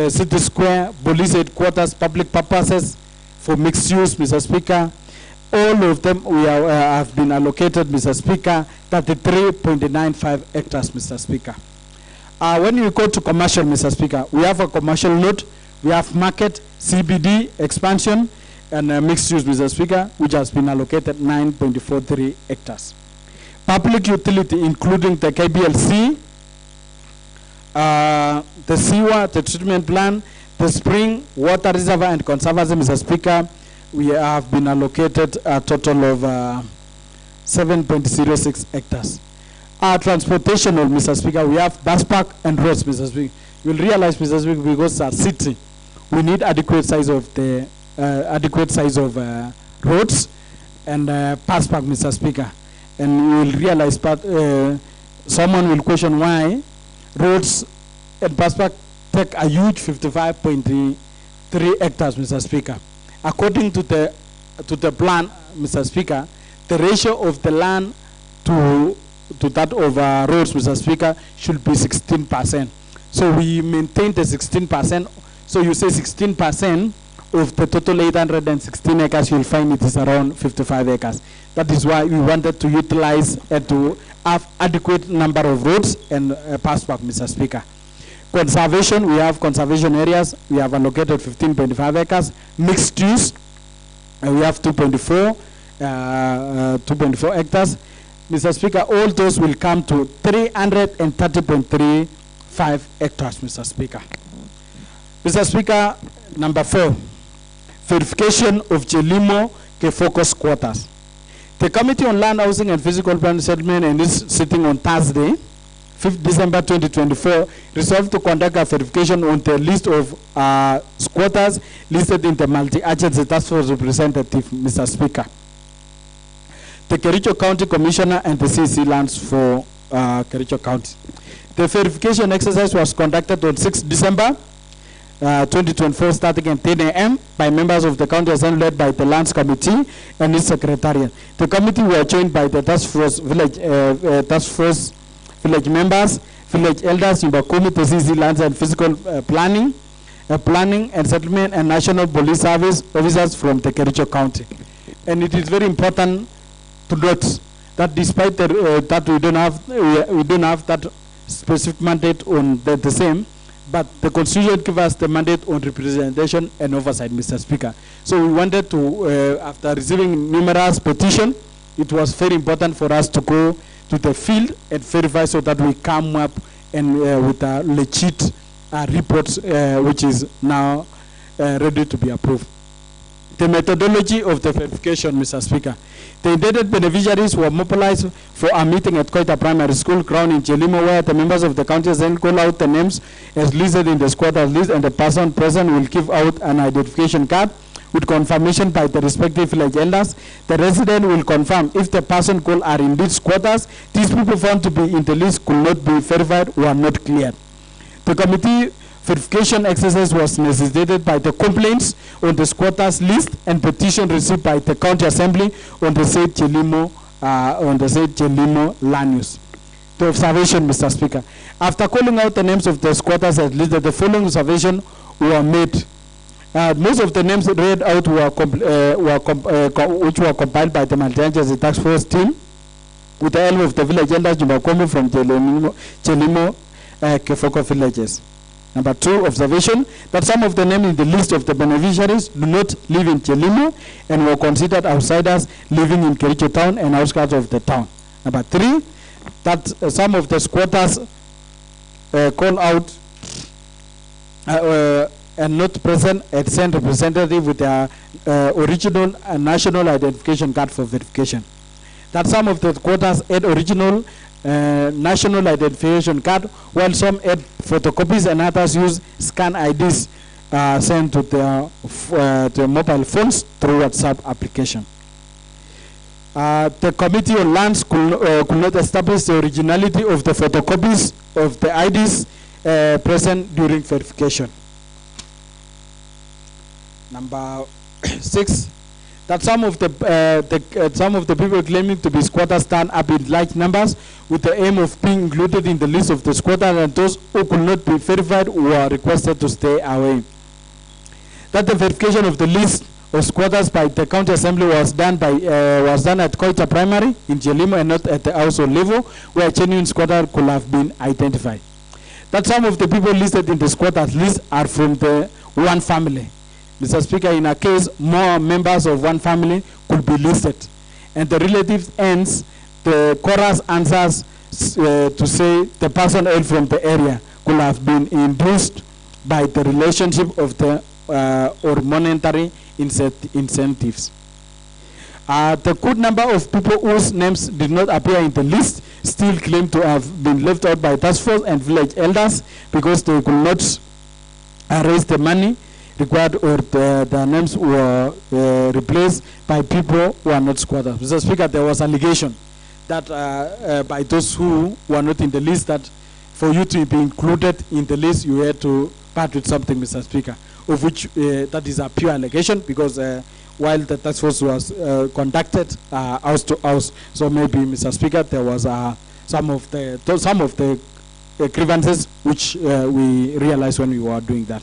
City Square, police headquarters, public purposes for mixed use, Mr. Speaker. All of them have been allocated, Mr. Speaker, 33.95 hectares, Mr. Speaker. When you go to commercial, Mr. Speaker, we have a commercial node, we have market, CBD, expansion, and mixed use, Mr. Speaker, which has been allocated 9.43 hectares. Public utility, including the KBLC, the sewer, the treatment plant, the spring, water reservoir, and conservancy, Mr. Speaker, we have been allocated a total of 7.06 hectares. Transportational, Mr. Speaker, we have bus park and roads, Mr. Speaker. You'll realize, Mr. Speaker, because our city, we need adequate size of roads and bus park, Mr. Speaker. And you will realize, someone will question why roads and bus park take a huge 55.3 hectares, Mr. Speaker. According to the plan, Mr. Speaker, the ratio of the land to that of roads, Mr. Speaker, should be 16%. So we maintain the 16%. So you say 16% of the total 816 acres, you'll find it is around 55 acres. That is why we wanted to utilize to have adequate number of roads and bus park, Mr. Speaker. Conservation, we have conservation areas. We have allocated 15.5 acres. Mixed use, we have 2.4. 2.4 hectares. Mr. Speaker, all those will come to 330.35 hectares, Mr. Speaker. Mr. Speaker, number 4, verification of Jelimo focus quarters. The Committee on Land, Housing and Physical Plan Settlement, and is sitting on Thursday, 5th December 2024, resolved to conduct a verification on the list of squatters listed in the multi-agency task force representative, Mr. Speaker. The Kericho County Commissioner and the CC lands for Kericho County. The verification exercise was conducted on 6th December 2024, starting at 10 a.m. by members of the County Assembly led by the Lands Committee and its Secretariat. The committee were joined by the task force village members, village elders, Yumbakumi, the CC Lands and Physical Planning and Settlement, and National Police Service officers from the Kericho County. And it is very important to note that despite that we don't have that specific mandate on the same, but the Constitution gives us the mandate on representation and oversight, Mr. Speaker. So we wanted to, after receiving numerous petitions, it was very important for us to go to the field and verify so that we come up and with a legit report which is now ready to be approved. The methodology of the verification, Mr. Speaker. The intended beneficiaries were mobilized for a meeting at Koita Primary School ground in Jelimo, where the members of the county then call out the names as listed in the squatters list, and the person present will give out an identification card with confirmation by the respective village elders. The resident will confirm if the person called are indeed squatters. These people found to be in the list could not be verified or are not cleared. The committee verification exercise was necessitated by the complaints on the squatters list and petition received by the county assembly on the said Jelimo land use. The observation, Mr. Speaker. After calling out the names of the squatters as listed, the following observation were made. Most of the names read out which were compiled by the multi-agency task force team with the help of the village elders Jumakomo from Jelimo Kefoko villages. Number 2, observation that some of the names in the list of the beneficiaries do not live in Jelimo and were considered outsiders living in Kericho town and outskirts of the town. Number 3, that some of the squatters call out and not present and send representative with their original national identification card for verification. That some of the squatters had original national identification card, while some had photocopies and others use scan IDs sent to their mobile phones through WhatsApp application. The Committee on Lands could not establish the originality of the photocopies of the IDs present during verification. Number 6, that some of the people claiming to be squatters stand up in large numbers with the aim of being included in the list of the squatters, and those who could not be verified were requested to stay away. That the verification of the list of squatters by the county assembly was done at Koita Primary in Jelimo and not at the household level, where a genuine squatter could have been identified. That some of the people listed in the squatters list are from the one family. Mr. Speaker, in a case, more members of one family could be listed, and the relatives ends, the chorus answers to say the person hailed from the area could have been induced by the relationship of the or monetary incentives. The good number of people whose names did not appear in the list still claim to have been left out by task force and village elders because they could not raise the money required, or the names were replaced by people who are not squatters. Mr. Speaker, there was allegation that by those who were not in the list, that for you to be included in the list, you had to part with something, Mr. Speaker, of which that is a pure allegation, because while the task force was conducted house to house, so maybe, Mr. Speaker, there was some of the grievances which we realized when we were doing that.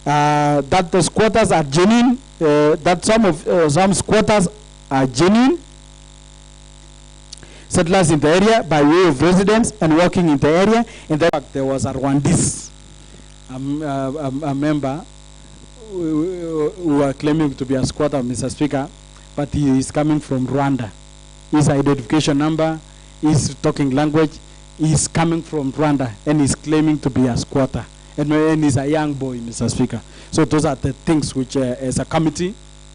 That the squatters are genuine, that some squatters are genuine settlers in the area by way of residence and working in the area. In fact, there was a Rwandese, a member who were claiming to be a squatter, Mr. Speaker, but he is coming from Rwanda. His identification number, his talking language, is coming from Rwanda, and he's claiming to be a squatter. And he's a young boy, Mr. Speaker. So those are the things which, as a committee,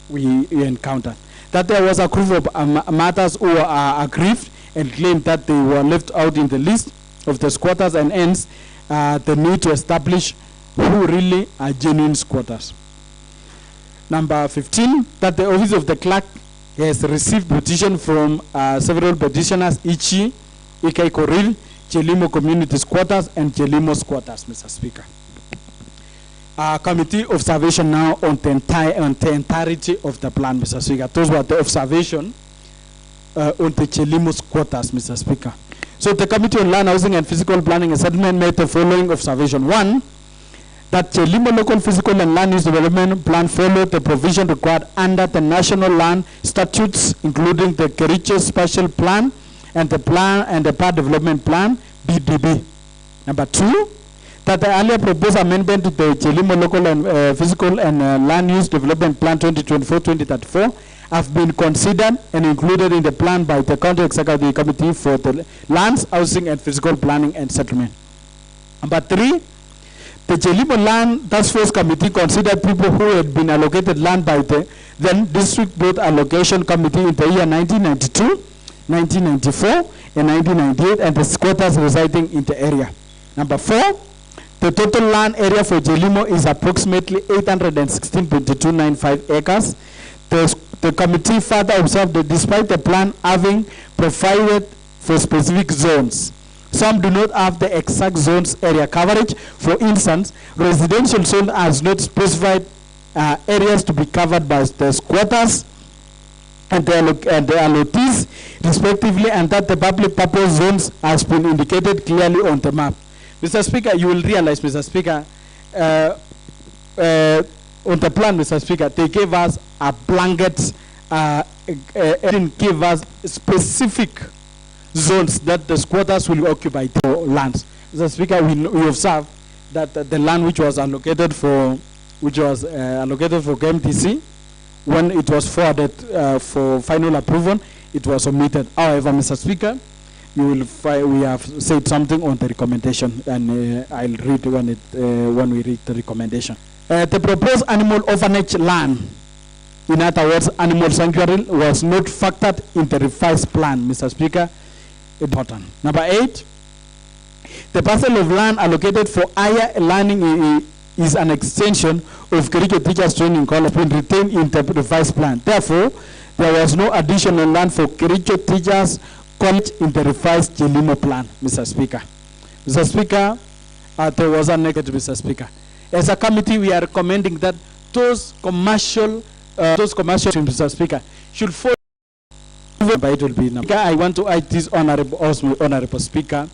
we encountered. That there was a group of matters who are aggrieved and claimed that they were left out in the list of the squatters, and hence the need to establish who really are genuine squatters. Number 15, that the office of the clerk has received petition from several petitioners, Ichi, Ikai Koril, Chelimo community squatters, and Chelimo squatters, Mr. Speaker. Committee observation now on the entirety of the plan, Mr. Speaker. Those were the observation on the Chelimo squatters, Mr. Speaker. So the Committee on Land, Housing and Physical Planning and Settlement made the following observation. One, that Chelimo local physical and land use development plan followed the provision required under the national land statutes, including the Kericho Special Plan and the Part Development Plan, BDB. Number two, that the earlier proposed amendment to the Chelimo local and physical and land use development plan 2024-2034 have been considered and included in the plan by the County Executive Committee for the Lands, Housing and Physical Planning and Settlement. Number three, the Chelimo Land Task Force Committee considered people who had been allocated land by the then District Board Allocation Committee in the year 1992, 1994, and 1998, and the squatters residing in the area. Number four, the total land area for Chelimo is approximately 816.295 acres. The committee further observed that despite the plan having provided for specific zones, some do not have the exact zones area coverage. For instance, residential zone has not specified areas to be covered by the squatters and the allottees respectively, and that the public purpose zones has been indicated clearly on the map. Mr. Speaker, you will realize, Mr. Speaker, on the plan, Mr. Speaker, they gave us a blanket, didn't give us specific zones that the squatters will occupy the lands. Mr. Speaker, we observe that the land which was allocated for KMTC, when it was forwarded for final approval, it was omitted. However, Mr. Speaker, you will find we have said something on the recommendation, and I'll read when we read the recommendation. The proposed animal orphanage land, in other words, animal sanctuary, was not factored in the revised plan, Mr. Speaker. Important. Number 8, the parcel of land allocated for higher learning is an extension of Kericho Teachers Training College, been retained in the revised plan. Therefore, there was no additional land for Kericho Teachers College in the revised Chelimo plan, Mr. Speaker. Mr. Speaker, there was a negative, Mr. Speaker. As a committee, we are recommending that those commercial, Mr. Speaker, should follow. It will be now. I want to urge this honorable Speaker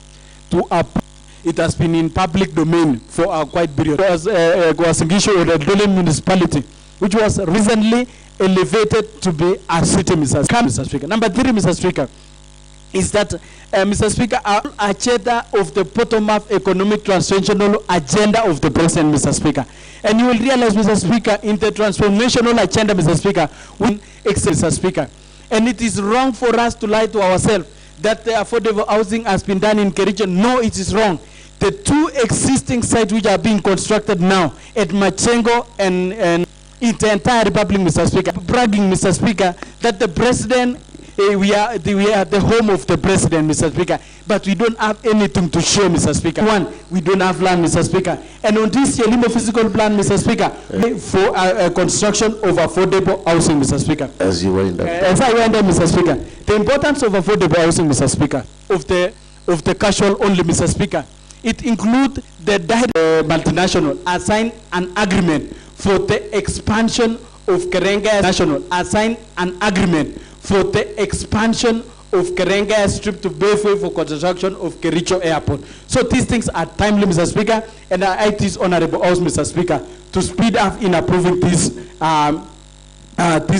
to approve. It has been in public domain for a quite period. It was an issue of the Dole municipality, which was recently elevated to be a city, Mr. Speaker. Number 3, Mr. Speaker, is that, Mr. Speaker, our agenda of the bottom-up economic transformational agenda of the President, Mr. Speaker. And you will realize, Mr. Speaker, in the transformational agenda, Mr. Speaker, Mr. Speaker, and it is wrong for us to lie to ourselves that the affordable housing has been done in Kericho. No, it is wrong. The 2 existing sites which are being constructed now at Machengo and in the entire Republic, Mr. Speaker, bragging, Mr. Speaker, that the President, we are the home of the President, Mr. Speaker, but we don't have anything to show, Mr. Speaker. One, we don't have land, Mr. Speaker. And on this Chelimo physical plan, Mr. Speaker, for construction of affordable housing, Mr. Speaker. As you wind up. As I wind up, Mr. Speaker, the importance of affordable housing, Mr. Speaker, of the casual only, Mr. Speaker, it includes the multinational assigned an agreement for the expansion of Kerenga National, assigned an agreement for the expansion of Kerenga Strip to pave way for construction of Kericho Airport. So these things are timely, Mr. Speaker, and I urge this honorable House, Mr. Speaker, to speed up in approving this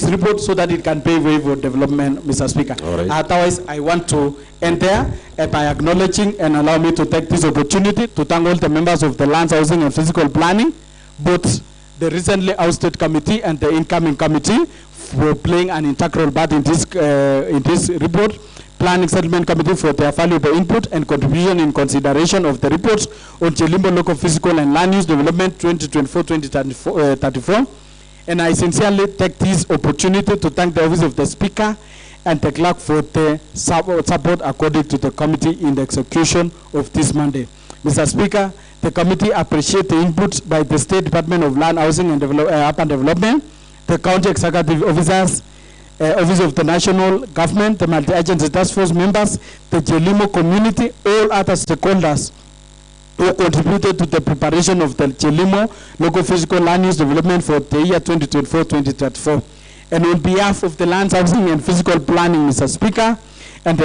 report so that it can pave way for development, Mr. Speaker. Right. Otherwise, I want to end there by acknowledging and allow me to take this opportunity to thank all the members of the Lands, Housing and Physical Planning, both the recently ousted committee and the incoming committee, for playing an integral part in this report. Planning Settlement Committee for their valuable input and contribution in consideration of the reports on Chelimbo Local Physical and Land Use Development 2024-2034. And I sincerely take this opportunity to thank the Office of the Speaker and the Clerk for the support accorded to the committee in the execution of this mandate. Mr. Speaker, the committee appreciates the input by the State Department of Land, Housing and Urban Development, the County Executive Officers, Office of the National Government, the Multi-Agency Task Force members, the Chelimbo community, all other stakeholders who contributed to the preparation of the Chelimbo Local Physical Land Use Development for the year 2024-2034. And on behalf of the Land, Housing and Physical Planning, Mr. Speaker, and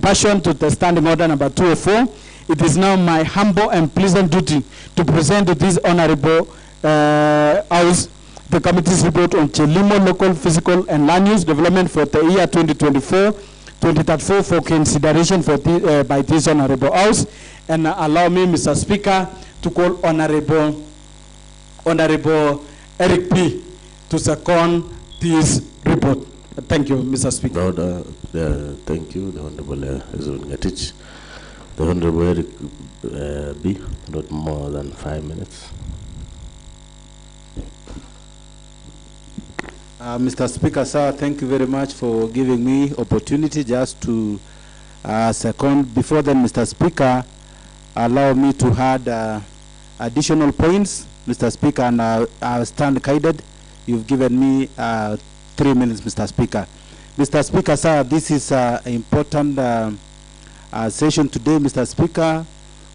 passion to the Standing Order number 204, it is now my humble and pleasant duty to present to this honorable House the committee's report on Chelimbo Local Physical and Land Use Development for the year 2024-2034 for consideration by this honorable House. And allow me, Mr. Speaker, to call Honorable Eric P. to second this report. Thank you, Mr. Speaker. Thank you, the Honorable Ngatich. The Honorable Eric B. Not more than 5 minutes. Mr. Speaker, sir, thank you very much for giving me opportunity just to second. Before then, Mr. Speaker, allow me to add additional points, Mr. Speaker, and I stand guided. You've given me 3 minutes, Mr. Speaker. Mr. Speaker, sir, this is an important session today, Mr. Speaker,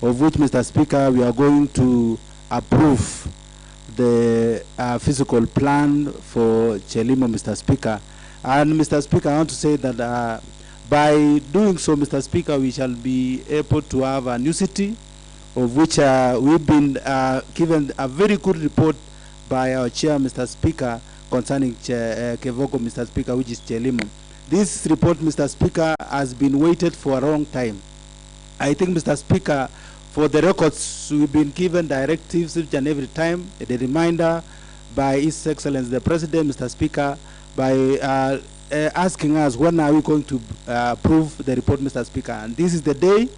of which, Mr. Speaker, we are going to approve the physical plan for Chelimbo, Mr. Speaker. And Mr. Speaker, I want to say that by doing so, Mr. Speaker, we shall be able to have a new city, of which we've been given a very good report by our chair, Mr. Speaker, concerning Kevoko, Mr. Speaker, which is Chelimbo. This report, Mr. Speaker, has been waited for a long time. I think, Mr. Speaker, for the records, we've been given directives each and every time, a reminder by His Excellency the President, Mr. Speaker, by asking us when are we going to approve the report, Mr. Speaker. And this is the day,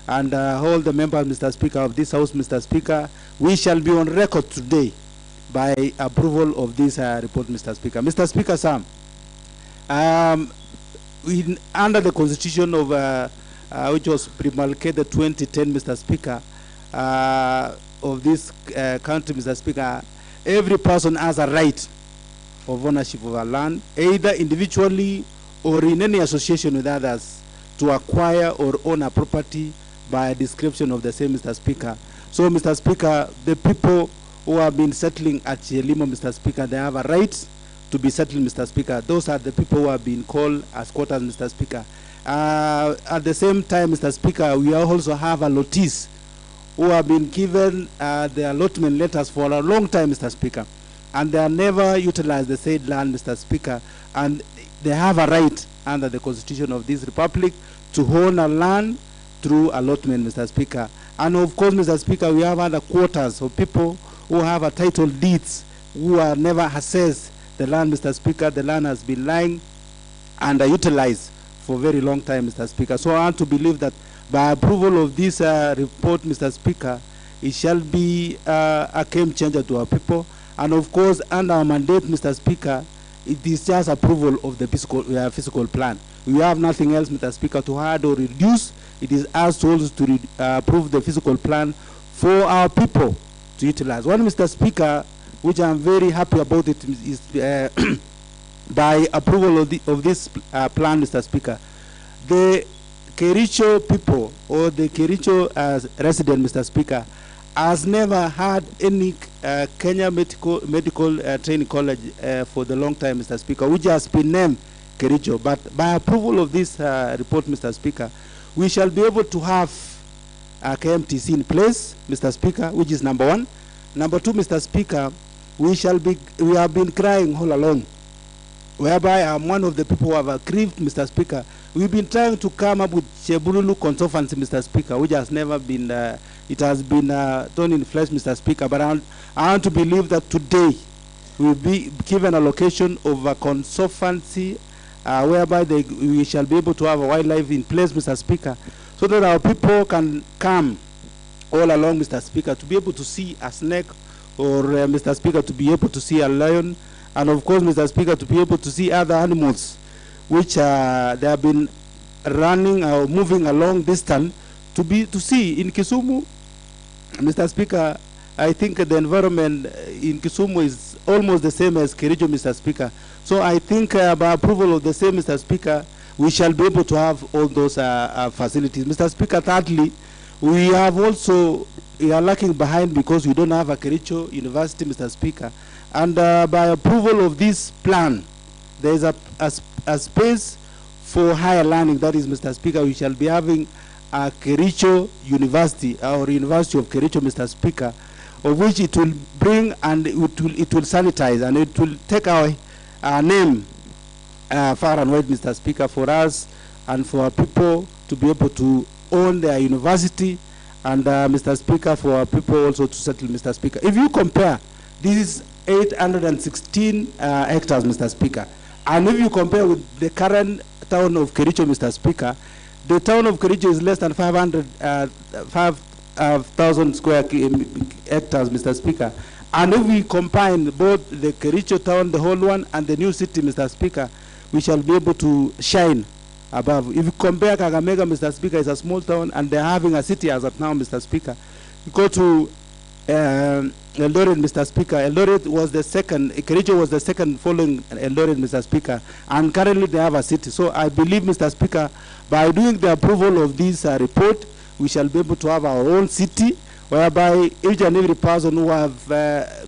and all the members, Mr. Speaker, of this House, Mr. Speaker, we shall be on record today by approval of this report, Mr. Speaker. Mr. Speaker, sir, under the Constitution of which was promulgated 2010, Mr. Speaker, of this country, Mr. Speaker, every person has a right of ownership of our land, either individually or in any association with others, to acquire or own a property by a description of the same, Mr. Speaker. So, Mr. Speaker, the people who have been settling at Chelimbo, Mr. Speaker, they have a right to be settled, Mr. Speaker. Those are the people who have been called as quarters, Mr. Speaker. At the same time, Mr. Speaker, we also have allottees who have been given the allotment letters for a long time, Mr. Speaker, and they have never utilized the said land, Mr. Speaker, and they have a right under the Constitution of this Republic to own a land through allotment, Mr. Speaker. And of course, Mr. Speaker, we have other quarters of people who have a title deeds who have never assessed the land, Mr. Speaker. The land has been lying underutilized for a very long time, Mr. Speaker. So I want to believe that by approval of this report, Mr. Speaker, it shall be a game changer to our people. And of course, under our mandate, Mr. Speaker, it is just approval of the physical plan. We have nothing else, Mr. Speaker, to add or reduce. It is us also to approve the physical plan for our people to utilize. One, Mr. Speaker, which I'm very happy about it, is by approval of this plan, Mr. Speaker, the Kericho people or the Kericho resident, Mr. Speaker, has never had any Kenya Medical Training College for the long time, Mr. Speaker, which has been named Kericho. But by approval of this report, Mr. Speaker, we shall be able to have a KMTC in place, Mr. Speaker, which is number one. Number two, Mr. Speaker, we have been crying all along, whereby I'm one of the people who have aggrieved, Mr. Speaker. We've been trying to come up with Chebululu consultancy, Mr. Speaker, which has never been, it has been done in flesh, Mr. Speaker. But I want to believe that today will be given a location of a conservancy whereby we shall be able to have a wildlife in place, Mr. Speaker, so that our people can come all along, Mr. Speaker, to be able to see a snake, or Mr. Speaker, to be able to see a lion, and of course, Mr. Speaker, to be able to see other animals which they have been running or moving along distance to see in Kisumu. Mr. Speaker, I think the environment in Kisumu is almost the same as Kericho, Mr. Speaker. So I think by approval of the same, Mr. Speaker, we shall be able to have all those facilities. Mr. Speaker, thirdly, we are lacking behind because we don't have a Kericho University, Mr. Speaker. And by approval of this plan, there is a space for higher learning. That is, Mr. Speaker, we shall be having a Kericho University, or University of Kericho, Mr. Speaker, of which it will bring and it will sanitize and it will take our name far and wide, Mr. Speaker, for us and for our people to be able to own their university, and Mr. Speaker, for our people also to settle, Mr. Speaker. If you compare, this is 816 hectares, Mr. Speaker, and if you compare with the current town of Kericho, Mr. Speaker, the town of Kericho is less than 5,000 square hectares, Mr. Speaker. And if we combine both the Kericho town, the whole one, and the new city, Mr. Speaker, we shall be able to shine above. If you compare Kakamega, Mr. Speaker, is a small town, and they're having a city as of now, Mr. Speaker. You go to Eldoret, Mr. Speaker. Eldoret was the second, Kericho was the second following Eldoret, Mr. Speaker, and currently they have a city. So I believe, Mr. Speaker, by doing the approval of this report, we shall be able to have our own city, whereby each and every person who have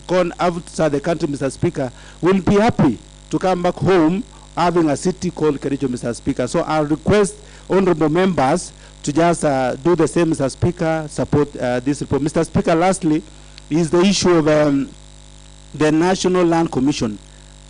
gone outside the country, Mr. Speaker, will be happy to come back home having a city called Kericho, Mr. Speaker. So I request honorable members to just do the same, Mr. Speaker, support this report. Mr. Speaker, lastly, is the issue of the National Land Commission.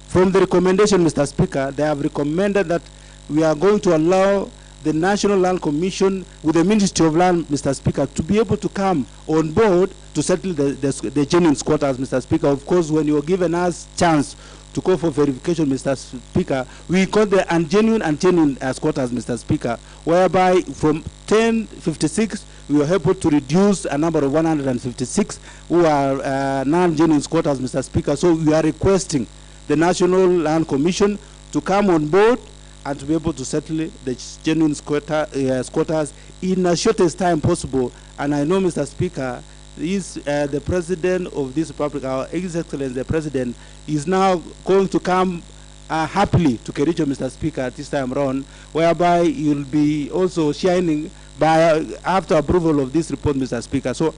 From the recommendation, Mr. Speaker, they have recommended that we are going to allow the National Land Commission with the Ministry of Land, Mr. Speaker, to be able to come on board to settle the genuine squatters, Mr. Speaker. Of course, when you are given us chance to go for verification, Mr. Speaker, we call the ungenuine and genuine squatters, Mr. Speaker, whereby from 1056 we were able to reduce a number of 156 who are non-genuine squatters, Mr. Speaker. So we are requesting the National Land Commission to come on board and to be able to settle the genuine squatters in the shortest time possible. And I know, Mr. Speaker, is the President of this Republic, our His Excellency the President, is now going to come happily to Kericho, Mr. Speaker, at this time around, whereby you'll be also shining by after approval of this report, Mr. Speaker. So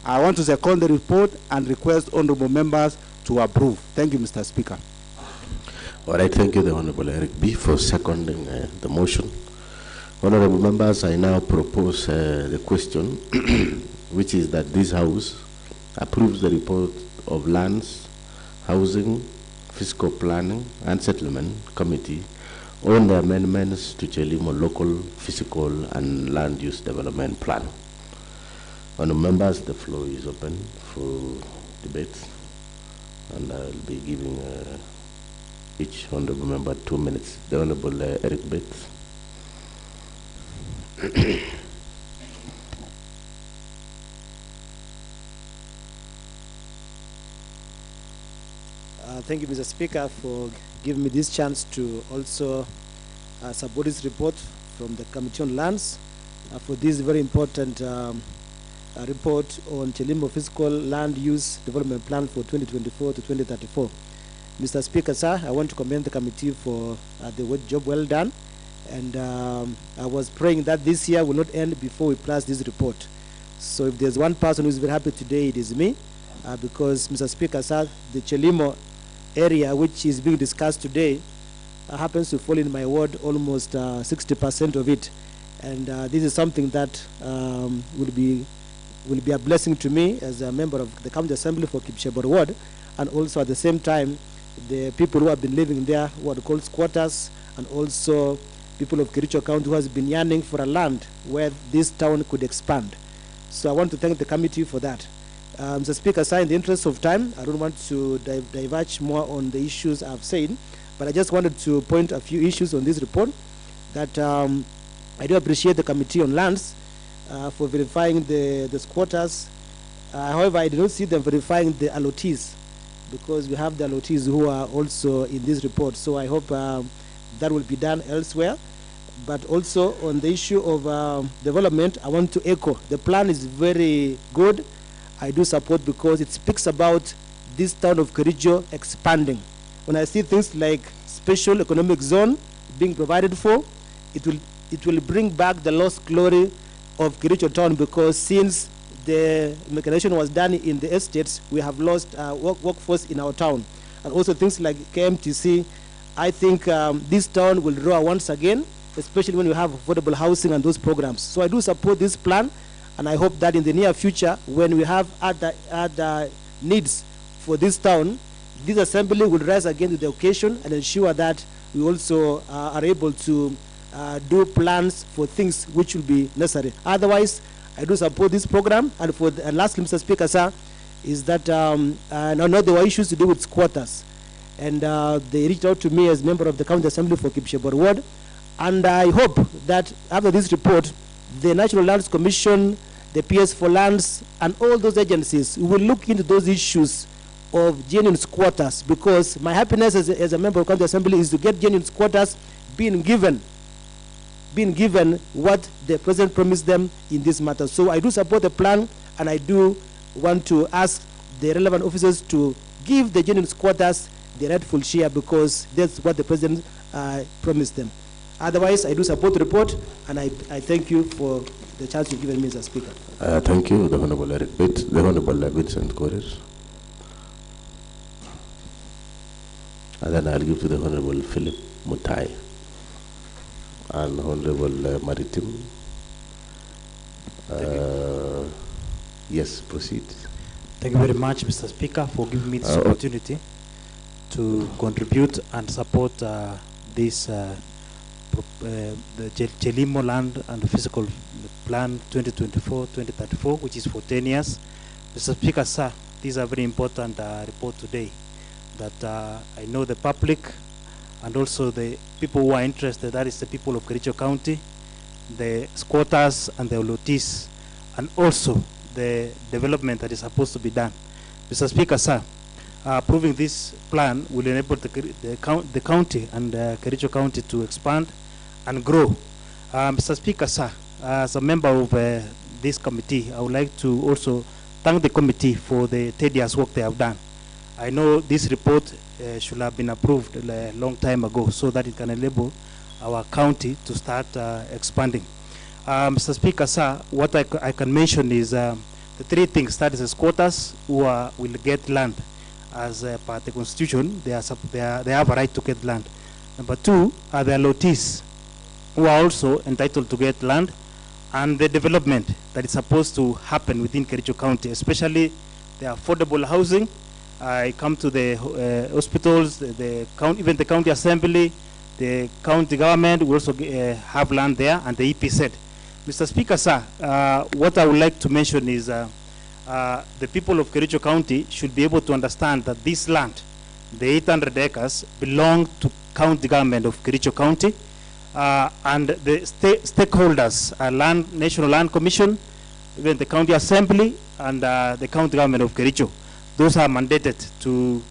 I want to second the report and request honorable members to approve. Thank you, Mr. Speaker. All right, thank you, the Honorable Eric B. for seconding the motion. Honorable members, I now propose the question, which is that this House approves the report of Lands, Housing, Fiscal Planning and Settlement Committee on the amendments to Chelimo Local Physical and Land Use Development Plan. Honorable members, the floor is open for debate, and I'll be giving each honorable member 2 minutes. The Honorable Eric Bates. Thank you, Mr. Speaker, for giving me this chance to also support this report from the Committee on Lands for this very important report on Chelimo Fiscal Land Use Development Plan for 2024 to 2034. Mr. Speaker, sir, I want to commend the committee for the job well done, and I was praying that this year will not end before we pass this report. So if there's one person who is very happy today, it is me, because, Mr. Speaker, sir, the Chelimo area which is being discussed today happens to fall in my ward, almost 60% of it, and this is something that will be a blessing to me as a member of the County Assembly for Kipchebor Ward, and also at the same time the people who have been living there, who are called squatters, and also people of Kericho County who has been yearning for a land where this town could expand. So I want to thank the committee for that. Mr. Speaker, sir, in the interest of time, I don't want to diverge more on the issues I've said, but I just wanted to point a few issues on this report that I do appreciate the Committee on Lands for verifying the squatters. However, I did not see them verifying the allottees, because we have the allottees who are also in this report. So I hope that will be done elsewhere. But also on the issue of development, I want to echo, the plan is very good. I do support, because it speaks about this town of Kericho expanding. When I see things like special economic zone being provided for, it will bring back the lost glory of Kericho town, because since the mechanization was done in the estates, we have lost workforce in our town. And also things like KMTC, I think this town will grow once again, especially when you have affordable housing and those programs. So I do support this plan, and I hope that in the near future, when we have other needs for this town, this assembly will rise again to the occasion and ensure that we also are able to do plans for things which will be necessary. Otherwise, I do support this program. And for the, lastly, Mr. Speaker, sir, is that I know there were issues to do with squatters, and they reached out to me as member of the County Assembly for Kipshebor Ward, and I hope that after this report, the National Lands Commission, the PS for Lands, and all those agencies will look into those issues of genuine squatters, because my happiness as a member of County Assembly is to get genuine squatters being given what the President promised them in this matter. So I do support the plan, and I do want to ask the relevant officers to give the genuine squatters the rightful share, because that's what the President promised them. Otherwise, I do support the report, and I thank you for the chance you've given me, Mr. Speaker. Thank you, the Honorable Eric Bits, the Honorable Vincent Corres. And then I'll give to the Honorable Philip Mutai and Honorable Maritim. Yes, proceed. Thank you very much, Mr. Speaker, for giving me this opportunity to contribute and support this the Chelimo Land and Physical Plan 2024-2034, which is for 10 years. Mr. Speaker, sir, this is a very important report today that I know the public and also the people who are interested, that is the people of Kericho County, the squatters and the allottees, and also the development that is supposed to be done. Mr. Speaker, sir, approving this plan will enable the county and Kericho County to expand and grow. Mr. Speaker, sir, as a member of this committee, I would like to also thank the committee for the tedious work they have done. I know this report should have been approved a long time ago, so that it can enable our county to start expanding. Mr. Speaker, sir, what I can mention is the three things. That is the squatters who will get land as per the constitution. They have a right to get land. Number two are the allottees, who are also entitled to get land, and the development that is supposed to happen within Kericho County, especially the affordable housing. I come to the hospitals, even the county assembly, the county government will also have land there, and the EPZ. Mr. Speaker, sir, what I would like to mention is the people of Kericho County should be able to understand that this land, the 800 acres, belong to county government of Kericho County, and the stakeholders are National Land Commission, even the county assembly, and the county government of Kericho. Those are mandated to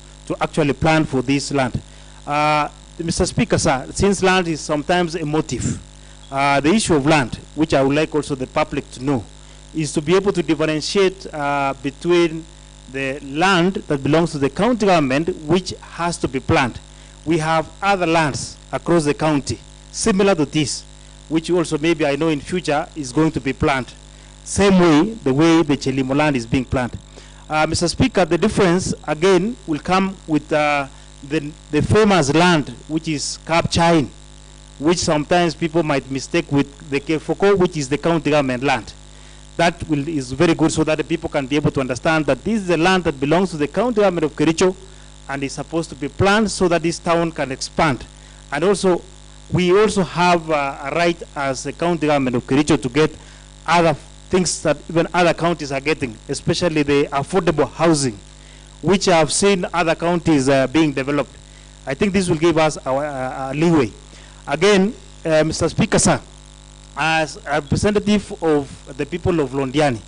actually plan for this land. Mr. Speaker, sir, since land is sometimes emotive, the issue of land, which I would like also the public to know, is to be able to differentiate between the land that belongs to the county government, which has to be planned. We have other lands across the county, similar to this, which also maybe I know in future is going to be planned. Same way, the way the Chelimo land is being planned. Mr. Speaker, the difference again will come with the famous land, which is Kapchain, which sometimes people might mistake with the Kefoko, which is the county government land. That is very good, so that the people can be able to understand that this is the land that belongs to the county government of Kericho, and is supposed to be planned so that this town can expand. And also, we also have a right as the county government of Kericho to get other things that even other counties are getting, especially the affordable housing, which I have seen other counties being developed. I think this will give us our leeway. Again, Mr. Speaker, sir, as a representative of the people of Londiani,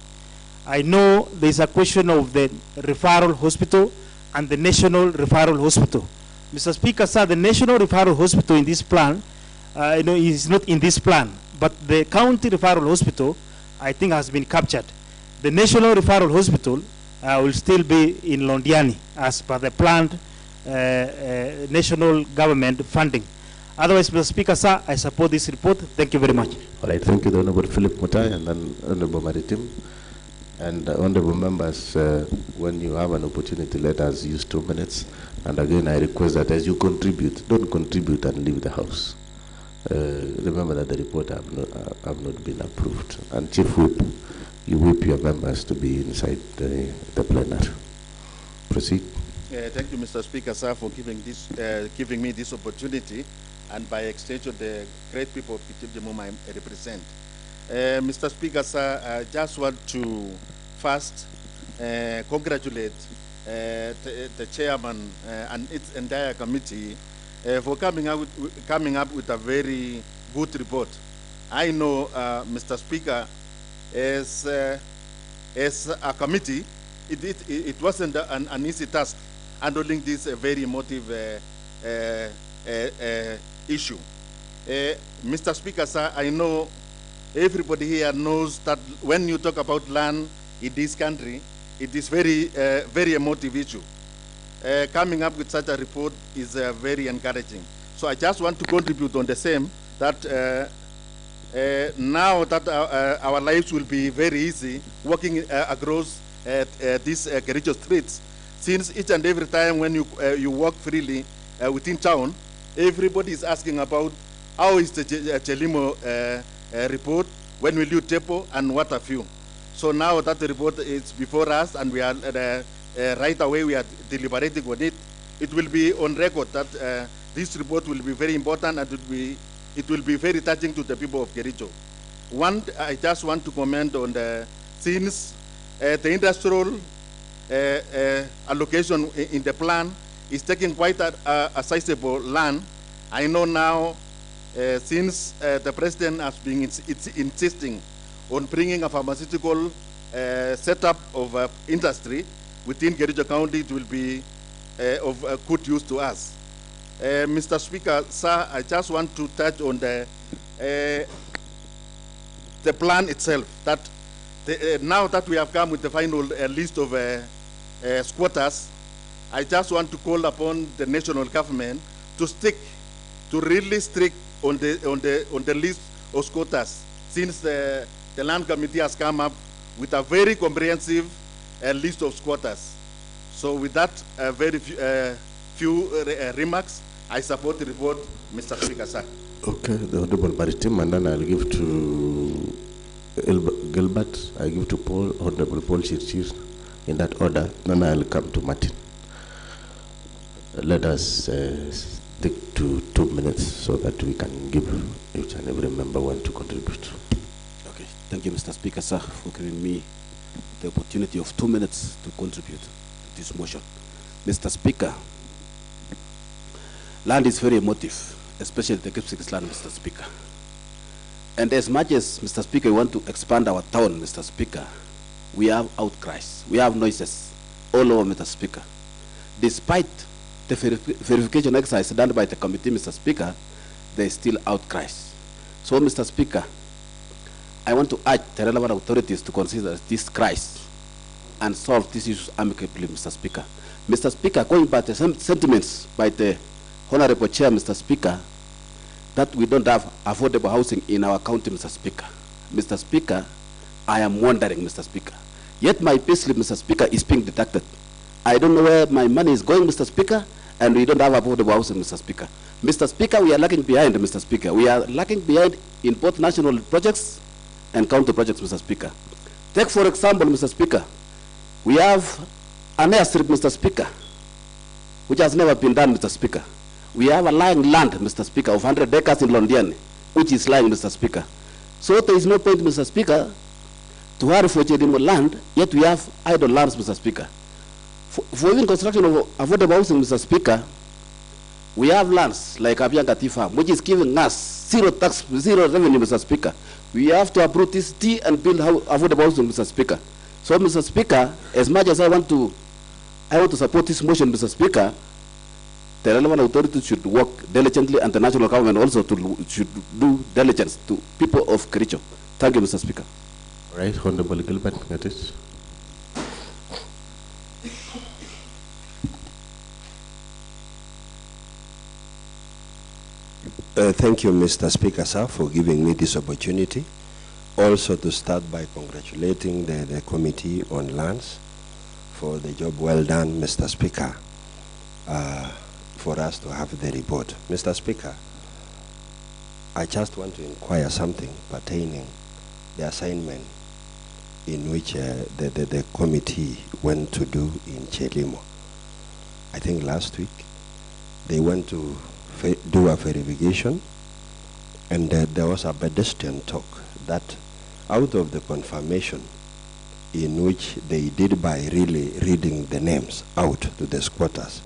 I know there is a question of the referral hospital and the national referral hospital. Mr. Speaker, sir, the national referral hospital in this plan, is not in this plan, but the county referral hospital, I think, has been captured. The national referral hospital will still be in Londiani as per the planned national government funding. Otherwise, Mr. Speaker, sir, I support this report. Thank you very much. All right, thank you, the Honorable Philip Mutai and then Honorable Maritim. And honorable members, when you have an opportunity, let us use 2 minutes. And again, I request that as you contribute, don't contribute and leave the house. Remember that the report have not been approved. And Chief Whip, you whip your members to be inside the plenary. Proceed. Thank you, Mr. Speaker, sir, for giving me this opportunity, and by extension, the great people of Kitibjemum I represent. Mr. Speaker, sir, I just want to first congratulate the chairman and its entire committee for coming up with a very good report. I know, Mr. Speaker, as a committee, it wasn't an easy task handling this very emotive issue. Mr. Speaker, sir, I know everybody here knows that when you talk about land in this country, it is very emotive issue. Coming up with such a report is very encouraging. So I just want to contribute on the same, that now that our lives will be very easy walking across these Kericho streets, since each and every time when you walk freely within town, everybody is asking about how is the Chelimo report, when will you taper, and what have you. So now that the report is before us and we are right away we are deliberating on it, it will be on record that this report will be very important, and it will be very touching to the people of Kericho. One, I just want to comment on since the industrial allocation in the plan is taking quite a sizable land. I know now, since the president has been insisting on bringing a pharmaceutical setup of industry within Kericho County, it will be of good use to us. Mr. Speaker, sir, I just want to touch on the plan itself. That now that we have come with the final list of squatters, I just want to call upon the national government to really stick on the list of squatters, since the land committee has come up with a very comprehensive list of squatters. So with that very few remarks, I support the report, Mr. Speaker, sir. Okay, the Honorable Maritim, and then I'll give to Gilbert, I give to Honorable Paul Chirchir, in that order, then I'll come to Martin. Let us stick to 2 minutes so that we can give each and every member one to contribute. Okay, thank you, Mr. Speaker, sir, for giving me the opportunity of 2 minutes to contribute to this motion. Mr. Speaker, land is very emotive, especially the Kipsigis land, Mr. Speaker. And as much as, Mr. Speaker, we want to expand our town, Mr. Speaker, we have outcries, we have noises all over, Mr. Speaker. Despite the verification exercise done by the committee, Mr. Speaker, there is still outcries. So, Mr. Speaker, I want to urge the relevant authorities to consider this crisis and solve these issues amicably, Mr. Speaker. Mr. Speaker, going by the sentiments by the Honorable Chair, Mr. Speaker, that we don't have affordable housing in our county, Mr. Speaker. Mr. Speaker, I am wondering, Mr. Speaker. Yet my payslip, Mr. Speaker, is being deducted. I don't know where my money is going, Mr. Speaker, and we don't have affordable housing, Mr. Speaker. Mr. Speaker, we are lagging behind, Mr. Speaker. We are lagging behind in both national projects and county projects, Mr. Speaker. Take, for example, Mr. Speaker, we have an airstrip, Mr. Speaker, which has never been done, Mr. Speaker. We have a lying land, Mr. Speaker, of 100 acres in Londiani, which is lying, Mr. Speaker. So there is no point, Mr. Speaker, to hire for Chedimo land, yet we have idle lands, Mr. Speaker. For even construction of affordable housing, Mr. Speaker, we have lands like Abiangati Farm, which is giving us zero tax, zero revenue, Mr. Speaker. We have to uproot this tea and build affordable housing, Mr. Speaker. So, Mr. Speaker, as much as I want to support this motion, Mr. Speaker, the relevant authorities should work diligently, and the national government also should do diligence to people of Kericho. Thank you, Mr. Speaker. All right, Honorable Gilbert, get it. Thank you, Mr. Speaker, sir, for giving me this opportunity. Also to start by congratulating the Committee on Lands for the job well done, Mr. Speaker, for us to have the report. Mr. Speaker, I just want to inquire something pertaining the assignment in which the committee went to do in Chelimo. I think last week they went to do a verification, and there was a pedestrian talk that out of the confirmation in which they did by really reading the names out to the squatters,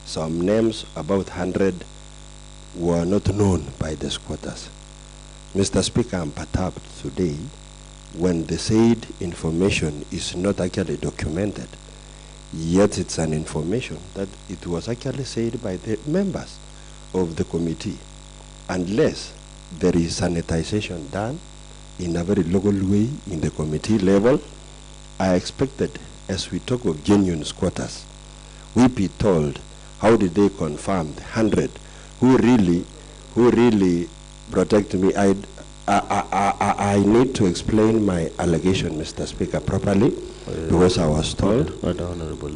some names, about 100, were not known by the squatters. Mr. Speaker, I'm perturbed today when the said information is not actually documented, yet it's an information that it was actually said by the members of the committee. Unless there is sanitization done in a very local way in the committee level, I expected, as we talk of genuine squatters, we be told how did they confirm the 100 who really protect me. I need to explain my allegation, Mr. Speaker, properly, because I was told. Honorable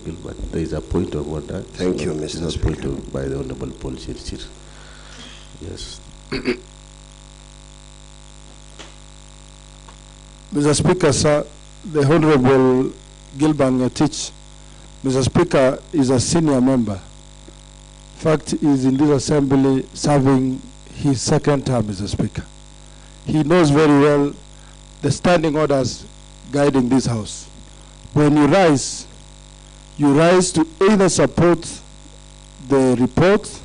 Gilbert, there is a point of order. Thank you, Mr. Speaker. Point by the Honorable Paul Chirchir. Yes. Mr. Speaker, sir, the Honorable Gilbert Teach, Mr. Speaker, is a senior member. In fact, he is in this assembly serving his second term, Mr. Speaker. He knows very well the standing orders guiding this house. When you rise to either support the report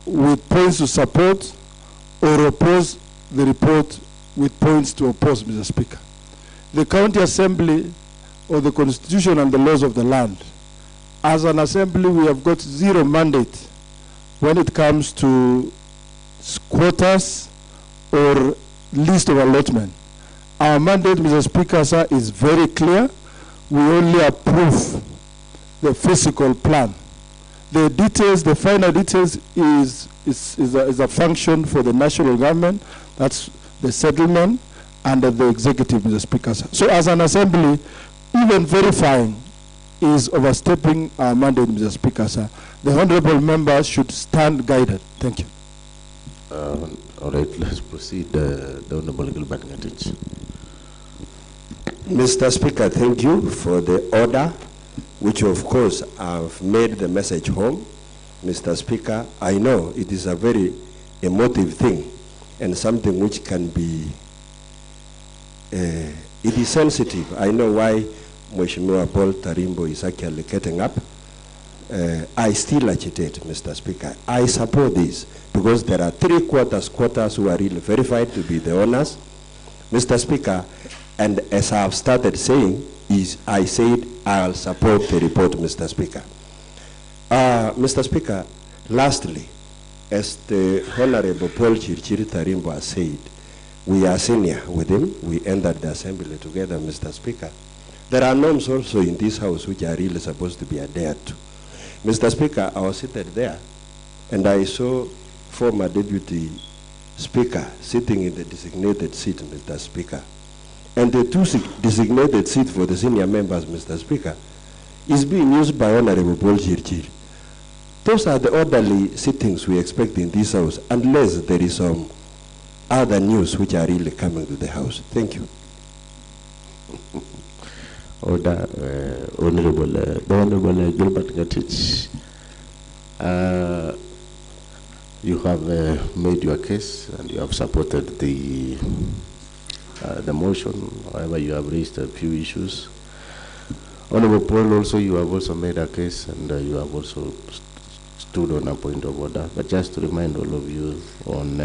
with points to support or oppose the report with points to oppose, Mr. Speaker. The county assembly, or the constitution and the laws of the land, as an assembly we have got zero mandate when it comes to quotas or list of allotment. Our mandate, Mr. Speaker, sir, is very clear. We only approve the physical plan. The details, the final details is a function for the national government. That's the settlement and the executive, Mr. Speaker, sir. So as an assembly, even verifying is overstepping our mandate, Mr. Speaker, sir. The honorable members should stand guided. Thank you. All right, let's proceed. The Honorable Gilbert Ngatich. Mr. Speaker, thank you for the order, which of course I've made the message home. Mr. Speaker, I know it is a very emotive thing and something which can be, it is sensitive. I know why Mheshimiwa Paul Tarimbo is actually getting up. I still agitate, Mr. Speaker. I support this because there are 3/4 squatters who are really verified to be the owners, Mr. Speaker. And as I have started saying, I said I'll support the report, Mr. Speaker. Mr. Speaker, lastly, as the Honorable Paul Chirchir Tarimbo has said, we are senior with him. We entered the assembly together, Mr. Speaker. There are norms also in this house which are really supposed to be adhered to. Mr. Speaker, I was seated there, and I saw former Deputy Speaker sitting in the designated seat, Mr. Speaker. And the two designated seats for the senior members, Mr. Speaker, is being used by Honorable Paul Chirchir. Those are the orderly sittings we expect in this house, unless there is some other news which are really coming to the house. Thank you. Order, the Honorable Gilbert Ngatich. You have made your case and you have supported the the motion. However, you have raised a few issues. Honorable Paul, also you have also made a case, and you have also stood on a point of order. But just to remind all of you on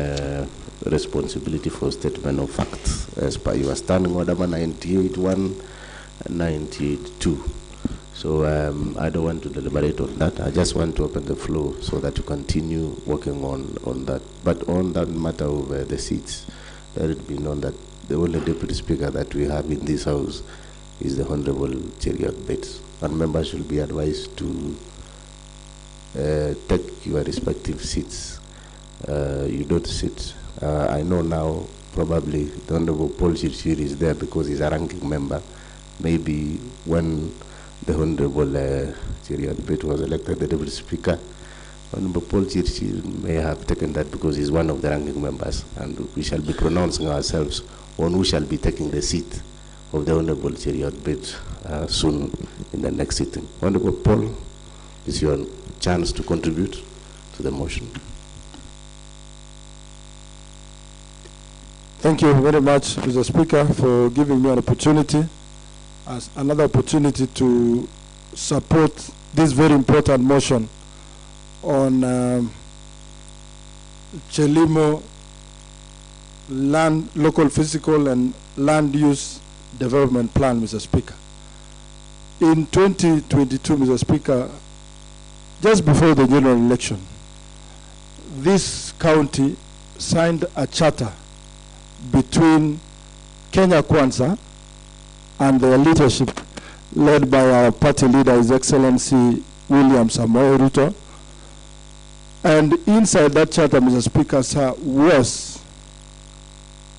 responsibility for statement of facts, as per your standing order 98.1 and 98.2. So I don't want to deliberate on that. I just want to open the floor so that you continue working on that. But on that matter of the seats, let it be known that the only deputy speaker that we have in this house is the Honorable Cheriot Bates. And members should be advised to take your respective seats. You don't sit. I know now probably the Honorable Paul Chirchir is there because he's a ranking member. Maybe when the Honorable Cheriot Bates was elected the deputy speaker, Honorable Paul Chirchir may have taken that because he's one of the ranking members, and we shall be pronouncing ourselves on who shall be taking the seat of the Honorable Cheriot Bates soon in the next sitting. Honorable Paul, it's your chance to contribute to the motion. Thank you very much, Mr. Speaker, for giving me an opportunity, as another opportunity to support this very important motion on Chelimo land, local physical and land use development plan, Mr. Speaker. In 2022, Mr. Speaker, just before the general election, this county signed a charter between Kenya Kwanza and their leadership, led by our party leader, His Excellency William Samoei Ruto. And inside that charter, Mr. Speaker, sir, was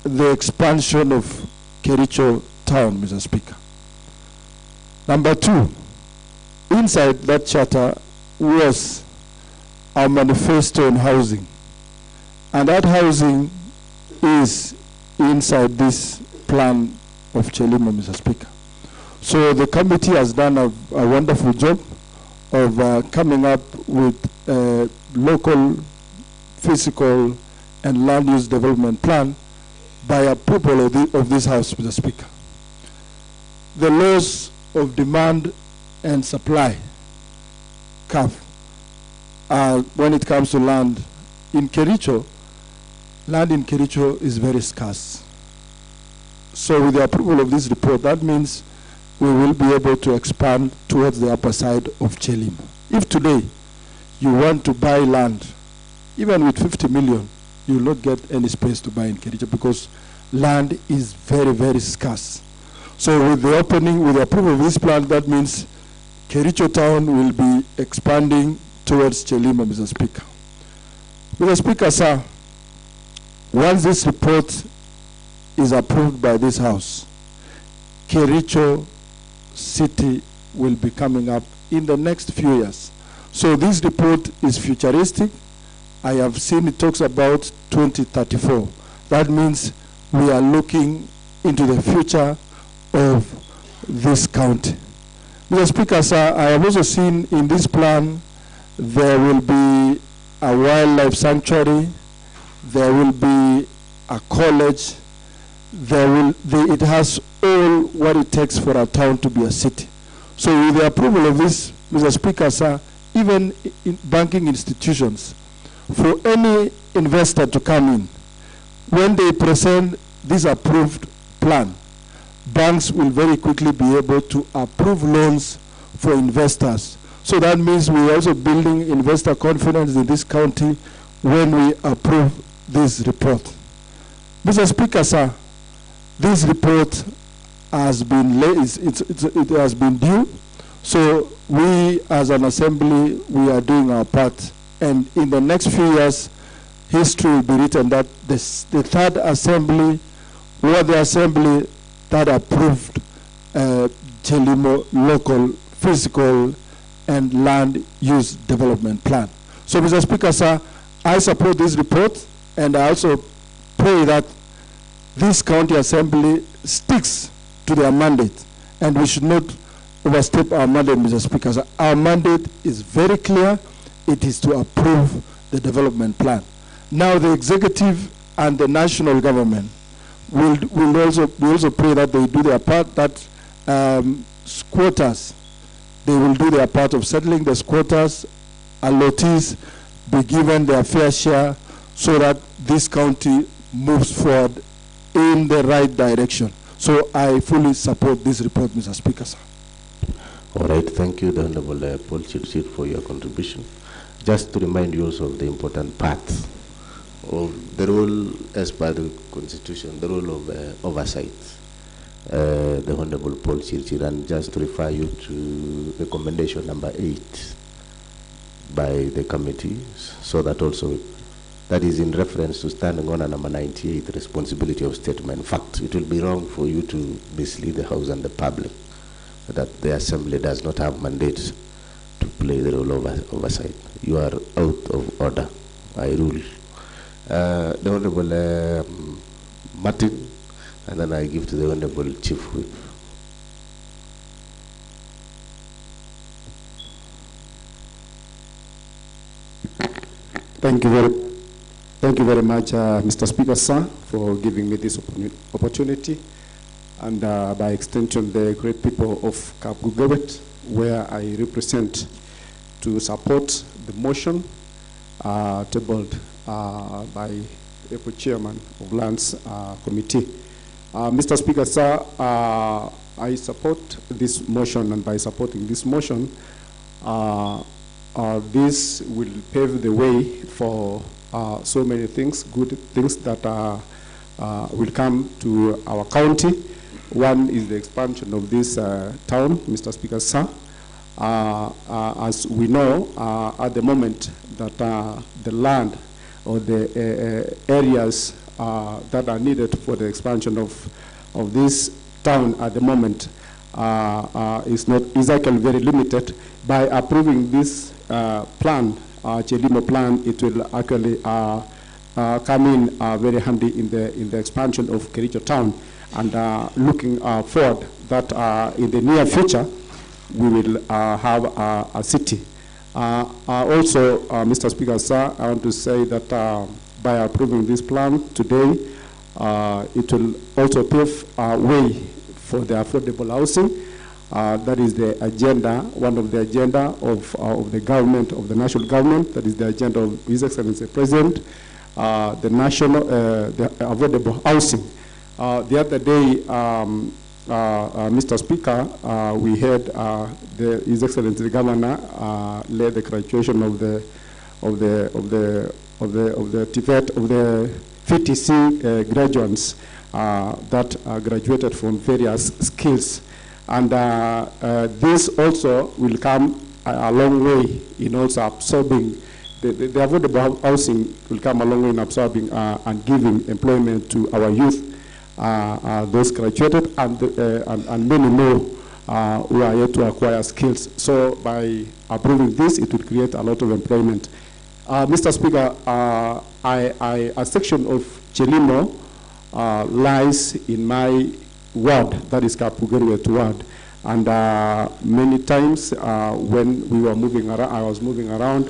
the expansion of Kericho town, Mr. Speaker. Number two, inside that charter was our manifesto on housing. And that housing is inside this plan of Chelimo, Mr. Speaker. So the committee has done a wonderful job of coming up with a local, physical, and land use development plan by approval of this House, Mr. Speaker. The laws of demand and supply curve when it comes to land in Kericho, land in Kericho is very scarce. So with the approval of this report, that means we will be able to expand towards the upper side of Chelimo. If today you want to buy land, even with 50 million, you will not get any space to buy in Kericho because land is very, very scarce. So with the opening, with the approval of this plan, that means Kericho town will be expanding towards Chelimo, Mr. Speaker. Mr. Speaker, sir, once this report is approved by this House, Kericho city will be coming up in the next few years. So this report is futuristic. I have seen it talks about 2034. That means we are looking into the future of this county. Mr. Speaker, sir, I have also seen in this plan there will be a wildlife sanctuary, there will be a college, it has all what it takes for a town to be a city. So with the approval of this, Mr. Speaker, sir, even in banking institutions, for any investor to come in, when they present this approved plan, banks will very quickly be able to approve loans for investors. So that means we're also building investor confidence in this county when we approve this report. Mr. Speaker, sir, this report has been it has been due. So we as an assembly, we are doing our part. And in the next few years, history will be written that the third assembly were the assembly that approved Chelimo local, physical, and land use development plan. So, Mr. Speaker, sir, I support this report, and I also pray that this county assembly sticks to their mandate, and we should not overstep our mandate, Mr. Speaker. Sir, our mandate is very clear. It is to approve the development plan. Now, the executive and the national government we also pray that they do their part, that squatters, they will do their part of settling the squatters, allottees be given their fair share so that this county moves forward in the right direction. So I fully support this report, Mr. Speaker, sir. All right, thank you, the Honorable Paul Chirchir, for your contribution. Just to remind you also of the important part of the role, as per the Constitution, the role of oversight, the Honorable Paul Chirchir, and just to refer you to recommendation number 8 by the committee, so that also, that is in reference to standing order number 98, responsibility of statement. In fact, it will be wrong for you to mislead the House and the public that the Assembly does not have mandate to play the role of oversight. You are out of order. I rule. The Honorable Martin, and then I give to the Honorable Chief Whip. Thank you very much, Mr. Speaker, sir, for giving me this opportunity, and by extension, the great people of Kapgugewet, where I represent, to support the motion tabled by the chairman of Lands Committee. Mr. Speaker, sir, I support this motion, and by supporting this motion, this will pave the way for so many things, good things that will come to our county. One is the expansion of this town, Mr. Speaker, sir. As we know, at the moment that the land or the areas that are needed for the expansion of this town at the moment is actually very limited. By approving this plan, Chelimo plan, it will actually come in very handy in the expansion of Kericho town, and looking forward that in the near future we will have a city. Also, Mr. Speaker, sir, I want to say that by approving this plan today, it will also pave a way for the affordable housing. That is the agenda, one of the agenda of the government, of the national government. That is the agenda of His Excellency the President, the national, the affordable housing. The other day, Mr. Speaker, we had His Excellency the Governor led the graduation of the FTC graduates that graduated from various skills. And this also will come a long way in also absorbing, the affordable housing will come a long way in absorbing and giving employment to our youth, those graduated, and many more who are yet to acquire skills. So by approving this, it will create a lot of employment. Mr. Speaker, a section of Chelimo lies in my ward, that is Kapugeriwet ward, and many times when we were moving around, I was moving around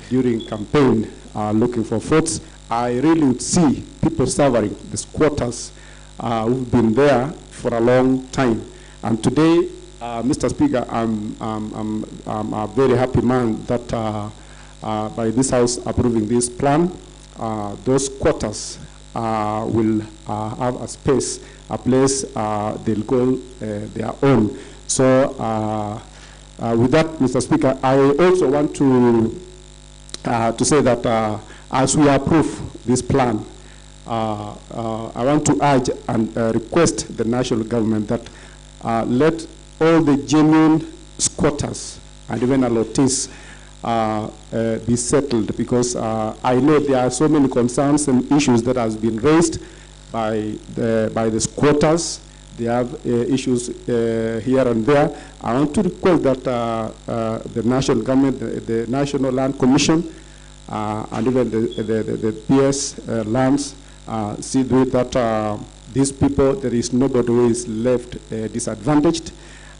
during campaign looking for votes, I really would see people suffering, the squatters who've been there for a long time. And today, Mr. Speaker, I'm a very happy man that by this House approving this plan, those squatters will have a space, a place they'll call their own. So with that, Mr. Speaker, I also want to say that as we approve this plan, I want to urge and request the national government that let all the genuine squatters and even allottees be settled, because I know there are so many concerns and issues that has been raised by the squatters. They have issues here and there. I want to request that the national government, the National Land Commission, and even the PS lands see to it that these people, there is nobody who is left disadvantaged,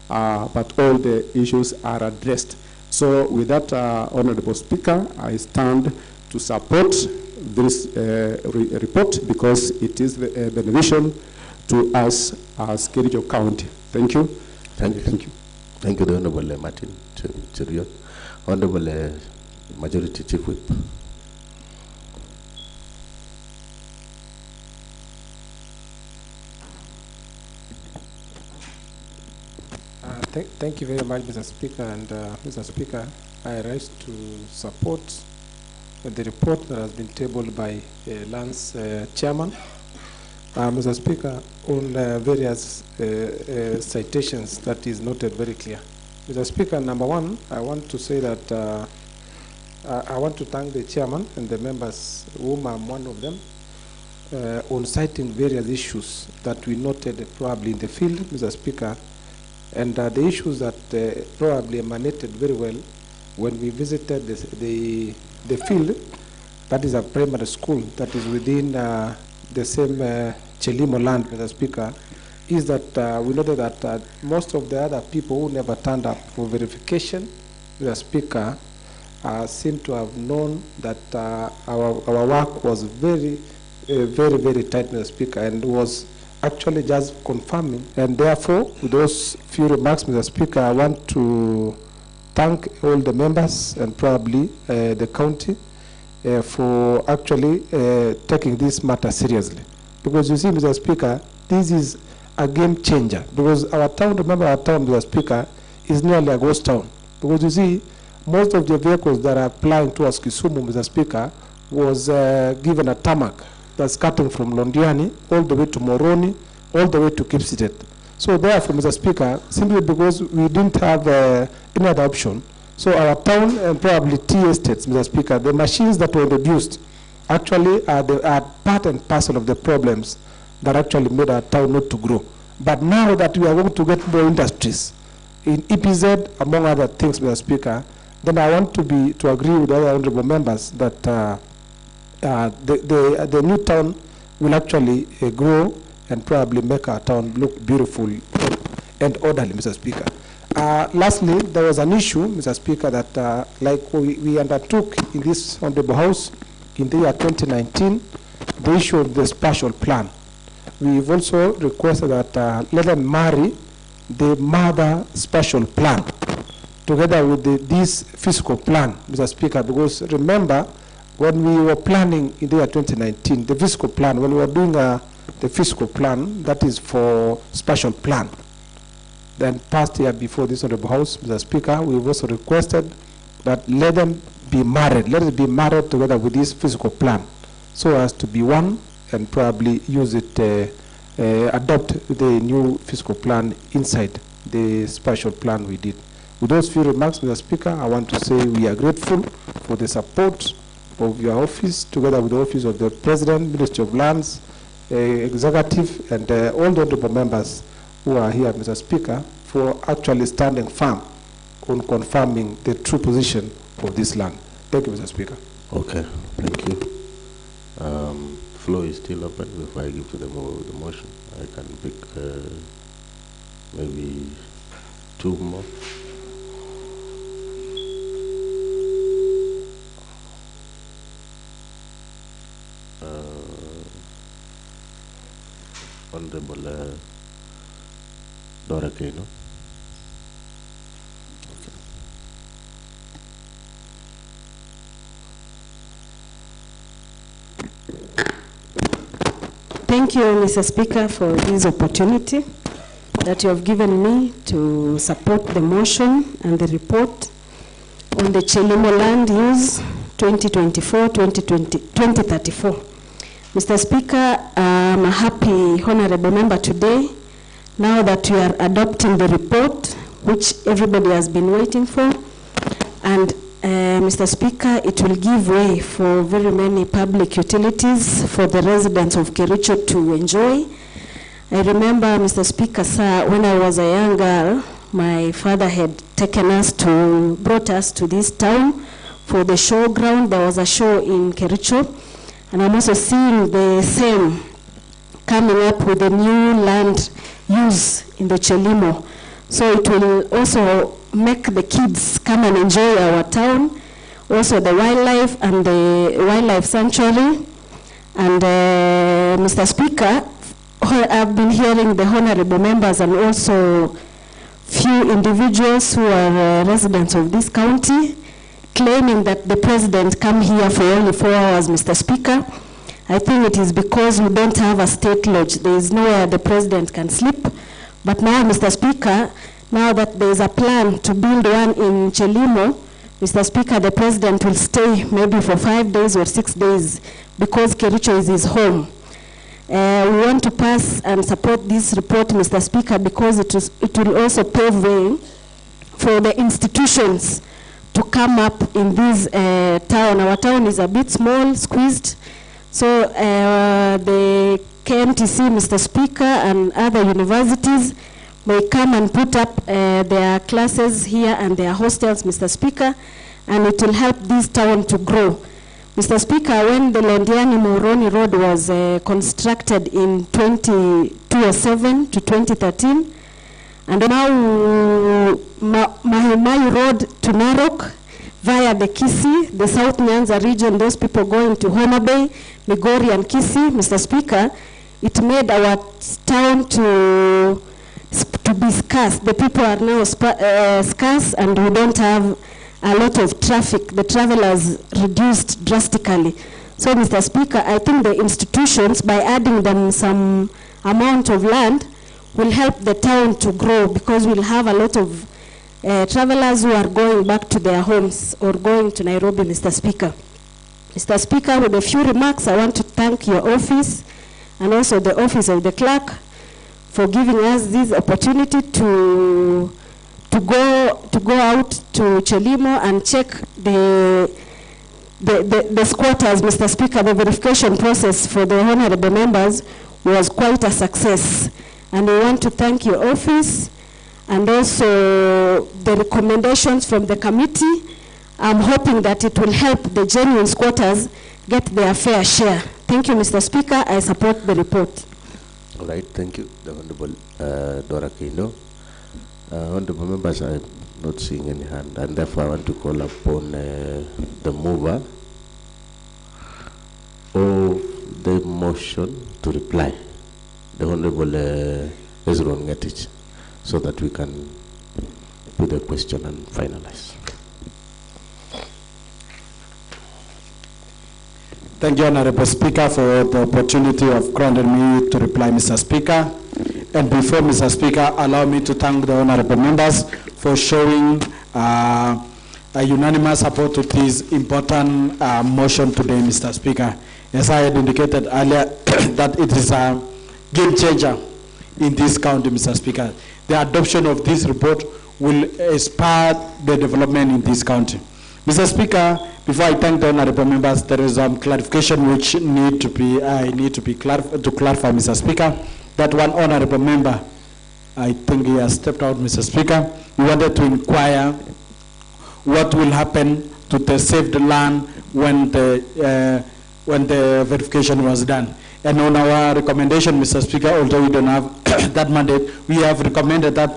but all the issues are addressed. So with that, Honorable Speaker, I stand to support this report because it is beneficial to us as Kericho County. Thank you. Thank you. Thank you, the Honorable Martin Cheriot. Honorable Majority Chief Whip. Thank you very much, Mr. Speaker. And Mr. Speaker, I rise to support the report that has been tabled by Lance Chairman. Mr. Speaker, on various citations that is noted very clear. Mr. Speaker, number one, I want to say that I want to thank the Chairman and the members, whom I'm one of them, on citing various issues that we noted probably in the field, Mr. Speaker, and the issues that probably emanated very well when we visited the field, that is a primary school that is within the same Chelimo land, Mr. Speaker, is that we noted that most of the other people who never turned up for verification, Mr. Speaker, seem to have known that our work was very tight, Mr. Speaker, and was actually just confirming. And therefore, with those few remarks, Mr. Speaker, I want to thank all the members and probably the county for actually taking this matter seriously. Because you see, Mr. Speaker, this is a game changer. Because our town, remember our town, Mr. Speaker, is nearly a ghost town. Because you see, most of the vehicles that are applying towards Kisumu, Mr. Speaker, was given a tarmac that's cutting from Londiani all the way to Moroni, all the way to Kipsitet. So therefore, Mr. Speaker, simply because we didn't have any other option, so our town and probably T estates, Mr. Speaker, the machines that were introduced actually are part and parcel of the problems that actually made our town not to grow. But now that we are going to get more industries in EPZ, among other things, Mr. Speaker, then I want to agree with the other honorable members that the new town will actually grow and probably make our town look beautiful and orderly, Mr. Speaker. Lastly, there was an issue, Mr. Speaker, that like we undertook in this honorable house in the year 2019, the issue of the spatial plan. We've also requested that let them marry the mother spatial plan together with this fiscal plan, Mr. Speaker, because remember, when we were planning in the year 2019, the fiscal plan, when we were doing the fiscal plan, that is for spatial plan. Then past year before this honorable house, Mr. Speaker, we've also requested that let them be married. Let it be married together with this fiscal plan, so as to be one and probably use it, adopt the new fiscal plan inside the spatial plan we did. With those few remarks, Mr. Speaker, I want to say we are grateful for the support of your office, together with the office of the President, Ministry of Lands, Executive, and all the honorable members who are here, Mr. Speaker, for actually standing firm on confirming the true position of this land. Thank you, Mr. Speaker. Okay, thank you. Floor is still open. Before I give to the motion, I can pick maybe two more. Honorable Dora Kano. Thank you, Mr. Speaker, for this opportunity that you have given me to support the motion and the report on the Chelimo land use 2024-2034. Mr. Speaker, I'm a happy honorable member today, now that we are adopting the report, which everybody has been waiting for. And Mr. Speaker, it will give way for very many public utilities for the residents of Kericho to enjoy. I remember, Mr. Speaker, sir, when I was a young girl, my father had brought us to this town for the showground. There was a show in Kericho, and I'm also seeing the same coming up with the new land use in the Chelimo. So it will also make the kids come and enjoy our town. also the wildlife and the wildlife sanctuary. And Mr. Speaker, I've been hearing the honorable members and also few individuals who are residents of this county claiming that the president come here for only 4 hours, Mr. Speaker. I think it is because we don't have a state lodge. There is nowhere the president can sleep. But now, Mr. Speaker, now that there is a plan to build one in Chelimo, Mr. Speaker, the president will stay maybe for 5 days or 6 days because Kericho is his home. We want to pass and support this report, Mr. Speaker, because it will also pave way for the institutions to come up in this town. Our town is a bit small, squeezed. So the KMTC, Mr. Speaker, and other universities may come and put up their classes here and their hostels, Mr. Speaker, and it will help this town to grow. Mr. Speaker, when the Londiani-Moroni Road was constructed in 2007 to 2013, and now Mahimayu Road to Narok via the Kisii, the South Nyanza region, those people going to Homa Bay, Migori and Kisii, Mr. Speaker, it made our town to be scarce. The people are now scarce and we don't have a lot of traffic. The travelers reduced drastically. So, Mr. Speaker, I think the institutions, by adding them some amount of land, will help the town to grow because we'll have a lot of travelers who are going back to their homes or going to Nairobi, Mr. Speaker. Mr. Speaker, with a few remarks, I want to thank your office and also the office of the clerk for giving us this opportunity to go out to Chelimo and check the squatters, Mr. Speaker. The verification process for the honorable members was quite a success. And we want to thank your office and also the recommendations from the committee. I'm hoping that it will help the genuine squatters get their fair share. Thank you, Mr. Speaker. I support the report. All right, thank you, the Honorable Dora Kindo. Honorable members, I'm not seeing any hand, and therefore I want to call upon the mover of the motion to reply, the Honorable Ezron Ngetich, so that we can put the question and finalize. Thank you, Honorable Speaker, for the opportunity of granting me to reply, Mr. Speaker. And before, Mr. Speaker, allow me to thank the honorable members for showing a unanimous support to this important motion today, Mr. Speaker. As I had indicated earlier, that it is a game changer in this county, Mr. Speaker. The adoption of this report will inspire the development in this county. Mr. Speaker, before I thank the honorable members, there is some clarification which I need to clarify, Mr. Speaker. That one honorable member, I think he has stepped out, Mr. Speaker. We wanted to inquire what will happen to the saved land when the verification was done. And on our recommendation, Mr. Speaker, although we don't have that mandate, we have recommended that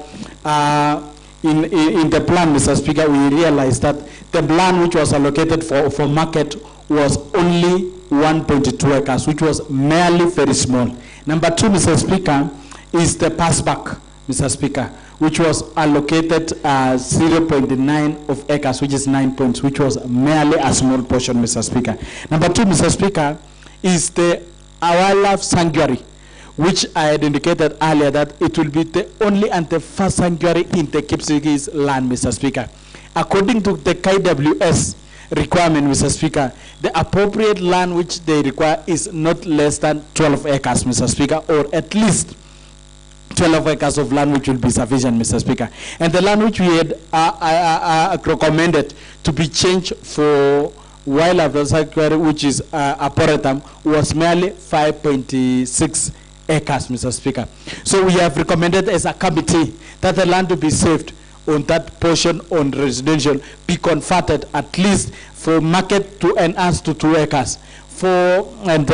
in the plan, Mr. Speaker, we realized that the land which was allocated for market was only 1.2 acres, which was merely very small. Number two, Mr. Speaker, is the passback, Mr. Speaker, which was allocated 0.9 of acres, which is 9 points, which was merely a small portion, Mr. Speaker. Number two, Mr. Speaker, is the wildlife sanctuary, which I had indicated earlier that it will be the only and the first sanctuary in the Kipsigis land, Mr. Speaker. According to the KWS requirement, Mr. Speaker, the appropriate land which they require is not less than 12 acres, Mr. Speaker, or at least 12 acres of land which will be sufficient, Mr. Speaker. And the land which we had recommended to be changed for wildlife sanctuary, which is Arboretum, was merely 5.6 acres, Mr. Speaker. So we have recommended as a committee that the land to be saved on that portion on residential be converted at least for market to enhance to 2 acres, and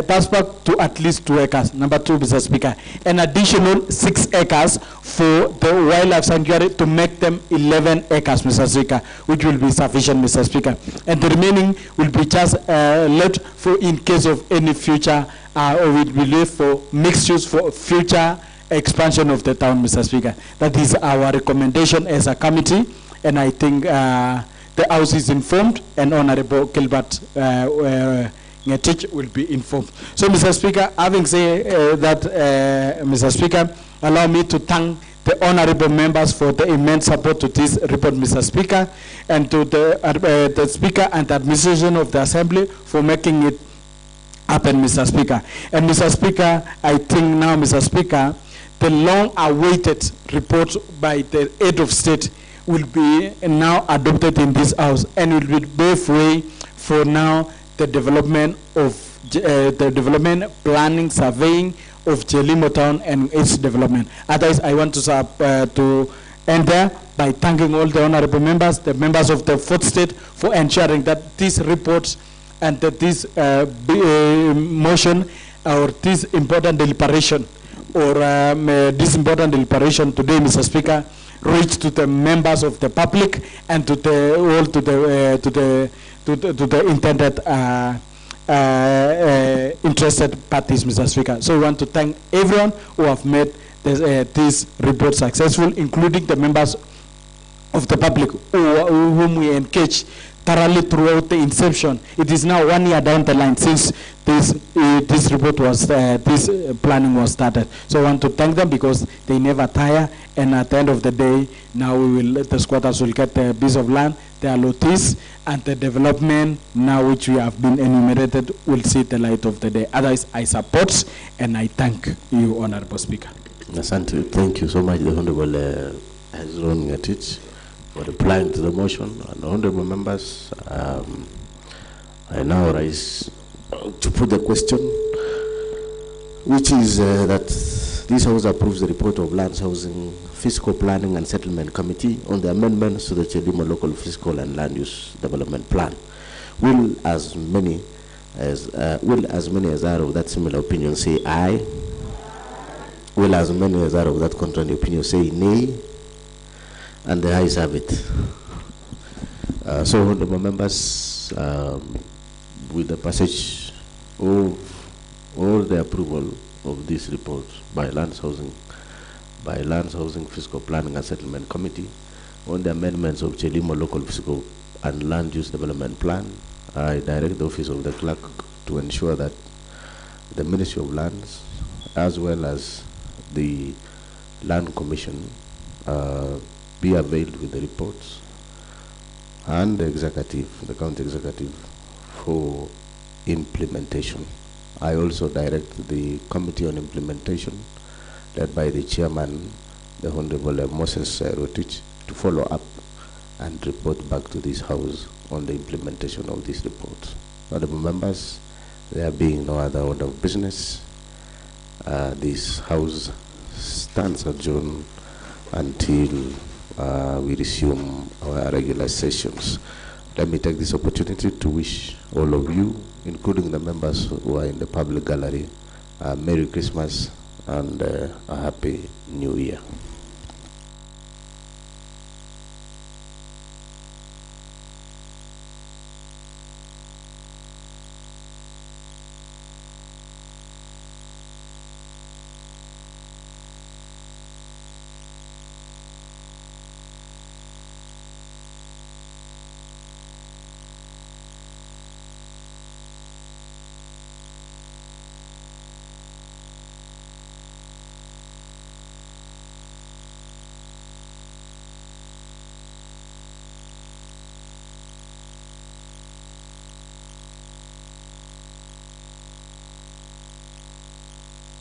passport to at least 2 acres. Number 2, Mr. Speaker, an additional 6 acres for the wildlife sanctuary to make them 11 acres, Mr. Speaker, which will be sufficient, Mr. Speaker. And the remaining will be just left for in case of any future, or will be left for mixed use for future expansion of the town, Mr. Speaker. That is our recommendation as a committee, and I think the House is informed, and Honorable Gilbert Ngetich will be informed. So, Mr. Speaker, having said that, Mr. Speaker, allow me to thank the honorable members for the immense support to this report, Mr. Speaker, and to the Speaker and the administration of the Assembly for making it happen, Mr. Speaker. And Mr. Speaker, I think now, Mr. Speaker, the long-awaited report by the head of state will be now adopted in this House, and will be pave way for now the development of the development, planning, surveying of Chelimo town and its development. Otherwise, I want to end there by thanking all the honorable members, the members of the 4th state, for ensuring that these reports and that this motion or this important deliberation today, Mr. Speaker, reach to the members of the public and to the intended interested parties, Mr. Speaker. So we want to thank everyone who have made this report successful, including the members of the public whom we engage thoroughly throughout the inception. It is now 1 year down the line since this report was, this planning was started. So I want to thank them because they never tire, and at the end of the day, now the squatters will get the piece of land, the allotees, and the development now which we have been enumerated will see the light of the day. Otherwise, I support and I thank you, Honorable Speaker. Asante, thank you so much, the Honorable Hezron Ngetich, for replying to the motion. And honorable members, I now rise to put the question, which is that this House approves the report of Lands, Housing, Fiscal Planning and Settlement Committee on the amendments to the Chelimo Local Fiscal and Land Use Development Plan. Will as many as are of that similar opinion say aye? Will as many as are of that contrary opinion say nay? And the ayes have it. So, honorable members, with the passage of all the approval of this report by Lands Housing, Fiscal Planning and Settlement Committee on the amendments of Chelimo Local Fiscal and Land Use Development Plan, I direct the Office of the Clerk to ensure that the Ministry of Lands, as well as the Land Commission, be availed with the reports, and the executive, the county executive, for implementation. I also direct the Committee on Implementation, led by the chairman, the Honorable Moses Rotich, to follow up and report back to this House on the implementation of these reports. Honorable members, there being no other order of business, this House stands adjourned until we resume our regular sessions. Let me take this opportunity to wish all of you, including the members who are in the public gallery, Merry Christmas and a Happy New Year.